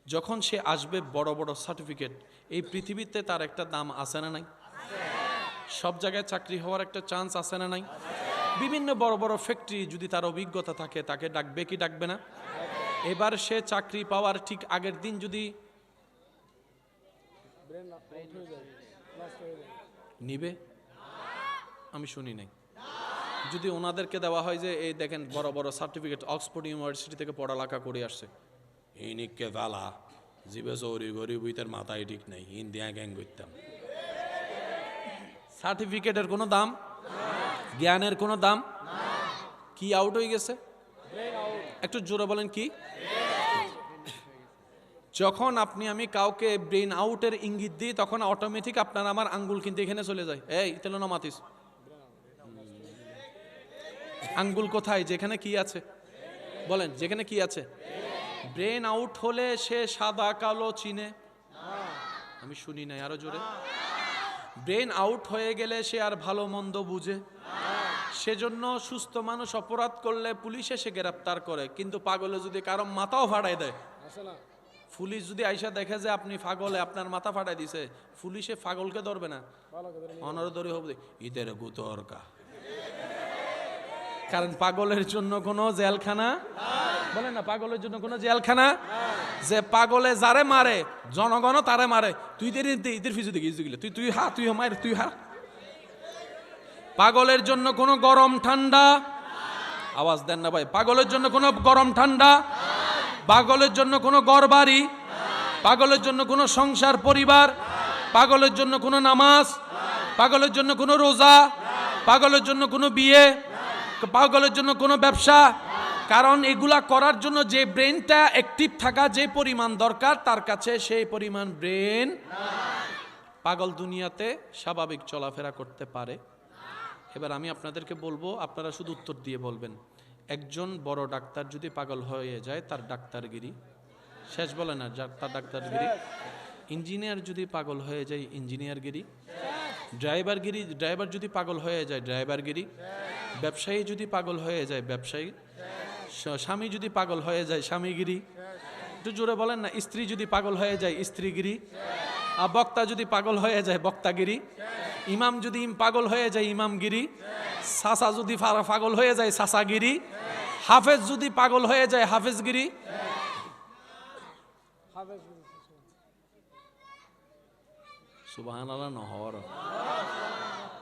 যখন সে আসবে বড় বড় সার্টিফিকেট, এই পৃথিবীতে তার একটা দাম আছে না নাই? সব জায়গায় চাকরি হওয়ার একটা চান্স আছে না নাই? বিভিন্ন বড় বড় ফ্যাক্টরি যদি তার অভিজ্ঞতা থাকে তাকে ডাকবে কি ডাকবে না? এবার সে চাকরি পাওয়ার ঠিক আগের দিন যদি নিবে, আমি শুনি নাই। যদি ওনাদেরকে দেওয়া হয় যে এই দেখেন বড় বড় সার্টিফিকেট, অক্সফোর্ড ইউনিভার্সিটি থেকে পড়ালেখা করে আসছে, ইনিকে দালা জিবে চৌরি গরিব তার মাথায় ঠিক নেই, ইন্ডিয়া গ্যাং করতাম। সার্টিফিকেটের কোনো দাম, জ্ঞানের কোনো দাম, কি আউট হয়ে গেছে? একটু জোরে বলেন কি? যখন আপনি আমি কাউকে ব্রেন আউটের ইঙ্গিত দিই তখন অটোমেটিক আপনার আমার আঙ্গুল কিন্তু এখানে চলে যায়, এই তেল না মাতিস। আঙ্গুল কোথায়? যেখানে কি আছে বলেন, যেখানে কি আছে। ব্রেন আউট হলে সে সাদা কালো চিনে, আমি শুনি নাই, আরো জোরে। ব্রেন আউট হয়ে গেলে সে আর ভালো মন্দ বুঝে, সেজন্য সুস্থ মানুষ অপরাধ করলে পুলিশ এসে গ্রেফতার করে, কিন্তু পাগলে যদি কারো মাথাও ফাটাই দেয়, পুলিশ যদি আইসা দেখে যে আপনি পাগলে আপনার মাথা ফাটাই দিছে, পুলিশে পাগলকে ধরবে না, অনার ধরে হবে ঈদের গুতরকা। কারণ পাগলের জন্য কোনো জেলখানা, বলেন না, পাগলের জন্য কোনো জেলখানা, যে পাগলে যারে মারে জনগণ তারে মারে, তুই ঈদের ফিজু দেখি তুই হা, তুই মার, তুই হা। পাগলের জন্য কোনো গরম ঠান্ডা, আওয়াজ দেন না ভাই, পাগলের জন্য কোনো গরম ঠান্ডা, পাগলের জন্য কোনো ঘর বাড়ি, পাগলের জন্য কোনো সংসার পরিবার, পাগলের জন্য কোনো নামাজ, পাগলের জন্য কোনো রোজা, পাগলের জন্য কোনো বিয়ে, পাগলের জন্য কোনো ব্যবসা। কারণ এগুলা করার জন্য যে ব্রেনটা অ্যাক্টিভ থাকা যে পরিমাণ দরকার তার কাছে সেই পরিমাণ ব্রেন। পাগল দুনিয়াতে স্বাভাবিক চলাফেরা করতে পারে। এবার আমি আপনাদেরকে বলবো, আপনারা শুধু উত্তর দিয়ে বলবেন, একজন বড় ডাক্তার যদি পাগল হয়ে যায় তার ডাক্তারগিরি শেষ, বলে না তার ডাক্তারগিরি। ইঞ্জিনিয়ার যদি পাগল হয়ে যায় ইঞ্জিনিয়ারগিরি, ড্রাইভার যদি পাগল হয়ে যায় ড্রাইভারগিরি, ব্যবসায়ী যদি পাগল হয়ে যায় ব্যবসায়ী, স্বামী যদি পাগল হয়ে যায় স্বামীগিরি, একটু জোরে বলেন না, স্ত্রী যদি পাগল হয়ে যায় স্ত্রীগিরি, আর বক্তা যদি পাগল হয়ে যায় বক্তাগিরি, ইমাম যদি পাগল হয়ে যায় ইমামগিরি, সাসা যদি পাগল হয়ে যায় সাসাগিরি, হাফেজ যদি পাগল হয়ে যায় হাফেজগিরি, সুবহানাল্লাহ নহর।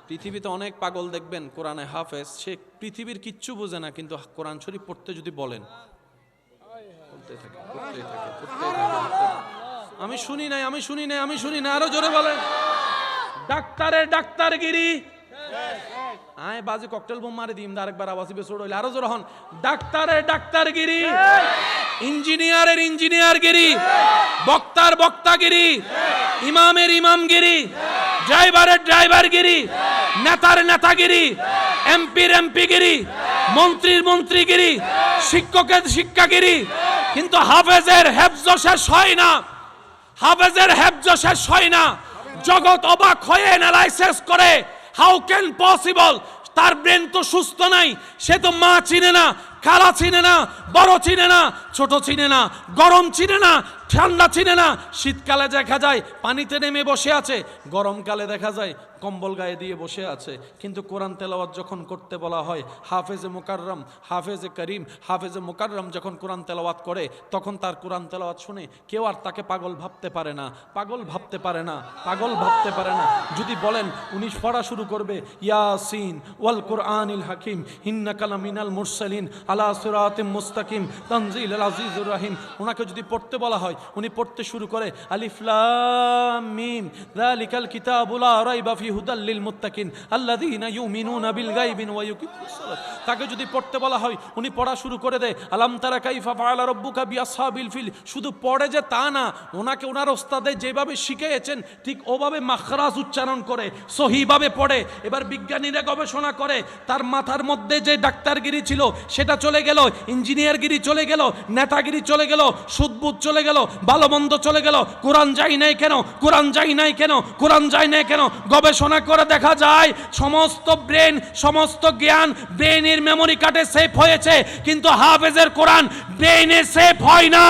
পৃথিবীতে অনেক পাগল দেখবেন কোরআনে হাফেজ, সে পৃথিবীর কিচ্ছু বোঝে না, কিন্তু কোরআন শরীফ পড়তে যদি বলেন পড়তে থাকে, পড়তে থাকে, পড়তে থাকে। আমি শুনি নাই, আমি শুনি নাই, আমি শুনি না, আরো জোরে বলেন। ডাক্তারের ডাক্তারগিরি, আয় বাজে ককটেল বোম মারি দিম, আরেকবার আওয়াজ বেসুর হইলে আরো জোরে হন। ডাক্তারের ডাক্তারগিরি, ইঞ্জিনিয়ারের ইঞ্জিনিয়ারগিরি, বক্তার বক্তাগিরি, ইমামের ইমামগিরি, ড্রাইভারের ড্রাইভারগিরি, নেতার নেতাগিরি, এমপির এমপিগিরি, মন্ত্রীর মন্ত্রীগিরি, শিক্ষকের শিক্ষাগিরি। কিন্তু হাফেজের হেফজ শেষ হয় না, হাফেজের হেফজ শেষ হয় না। জগৎ অবাক হয়ে অ্যানালাইসিস করে, হাউ ক্যান পসিবল, তার ব্রেন তো সুস্থ নাই, সে তো মা চিনে না, খালা চিনে না, বড় চিনে না, ছোট চিনে না, গরম চিনে না, ঠান্ডা চিনে না। শীতকালে দেখা যায় পানিতে নেমে বসে আছে, গরমকালে দেখা যায় কম্বল গায়ে দিয়ে বসে আছে। কিন্তু কোরআন তেলাওয়াত যখন করতে বলা হয়, হাফেজে মুকাররম, হাফেজে করিম, হাফেজে মুকাররম যখন কোরআন তেলাওয়াত করে, তখন তার কোরআন তেলাওয়াত শুনে কেউ আর তাকে পাগল ভাবতে পারে না, পাগল ভাবতে পারে না, পাগল ভাবতে পারে না। যদি বলেন উনি পড়া শুরু করবে ইয়াসিন ওয়াল কুরআনিল হাকিম ইন্নাকা লামিনাল মুরসালিন আলা সিরাতিম মুস্তাকিম তানজিলুল আজিজুর রহিম, ওনাকে যদি পড়তে বলা হয়, উনি পড়তে শুরু করে আলিফ লাম মিম যালিকাল কিতাবু লা রাইবা ফি হুদাল লিল মুত্তাকিন আল্লাযীনা ইউমিনুনা বিল গায়বি ওয়া ইউকিমুস সালাত। তাকে যদি পড়তে বলা হয়, উনি পড়া শুরু করে দেয় আলাম তারা কাইফা ফাআলা রাব্বুকা বিআসহাবিল ফিল। শুধু পড়ে যে তা না, ওনাকে ওনার ওস্তাদে যেভাবে শিখিয়েছেন ঠিক ওভাবে মাখরাজ উচ্চারণ করে সহিভাবে পড়ে। এবার বিজ্ঞানীরা গবেষণা করে, তার মাথার মধ্যে যে ডাক্তারগিরি ছিল সেটা চলে গেল, ইঞ্জিনিয়ারগিরি চলে গেল, নেতাগিরি চলে গেল, সুদবুদ চলে গেল, ভালো মন্দ চলে গেল। কোরআন যাই নাই কেন, কোরআন যাই নাই কেন, কোরআন যাই নাই কেন? গবেষণা করে দেখা যায় সমস্ত ব্রেন, সমস্ত জ্ঞান ব্রেনের মেমোরি কার্ডে সেভ হয়েছে, কিন্তু হাফেজের কোরআন ব্রেনে সেভ হয় না,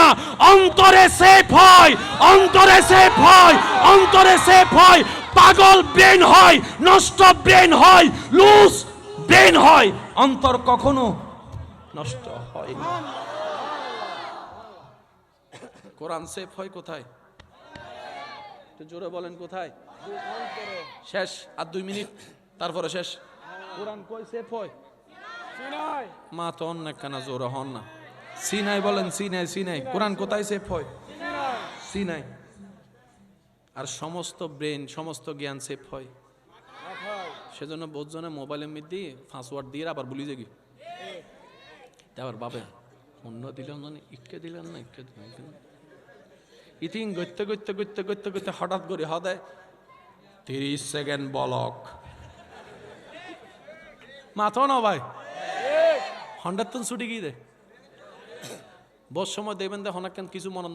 অন্তরে সেভ হয়, অন্তরে সেভ হয়, অন্তরে সেভ হয়। পাগল ব্রেন হয়, নষ্ট ব্রেন হয়, লুজ ব্রেন হয়, অন্তর কখনো নষ্ট হয় না। কোরআন সেফ হয় কোথায়? একটু জোরে বলেন কোথায়? শেষ আর 2 মিনিট, তারপরে শেষ। কোরআন কই সেফ হয়? সিনাই। মা তো অনেক কানা জোরে হন না, সিনাই বলেন, সিনাই, সিনাই। কোরআন কোথায় সেফ হয়? সিনাই। আর সমস্ত ব্রেন, সমস্ত জ্ঞান সেফ হয় সেজন্য বহুজনে মোবাইলের মধ্যে পাসওয়ার্ড দিয়ে আবার ভুলে যাবি, আবার বাবে অন্য দিলাম না, ইকে দিলাম না, ইকে দিলাম ইথিং গইতে গইতে গইতে গইতে গইতে হঠাৎ করে হদায় 30 সেকেন্ড বলক মাথা না ভাই 100 ছুটি গিয়ে দে বস সময় দেবেন দে হনাকেন কিছু মনে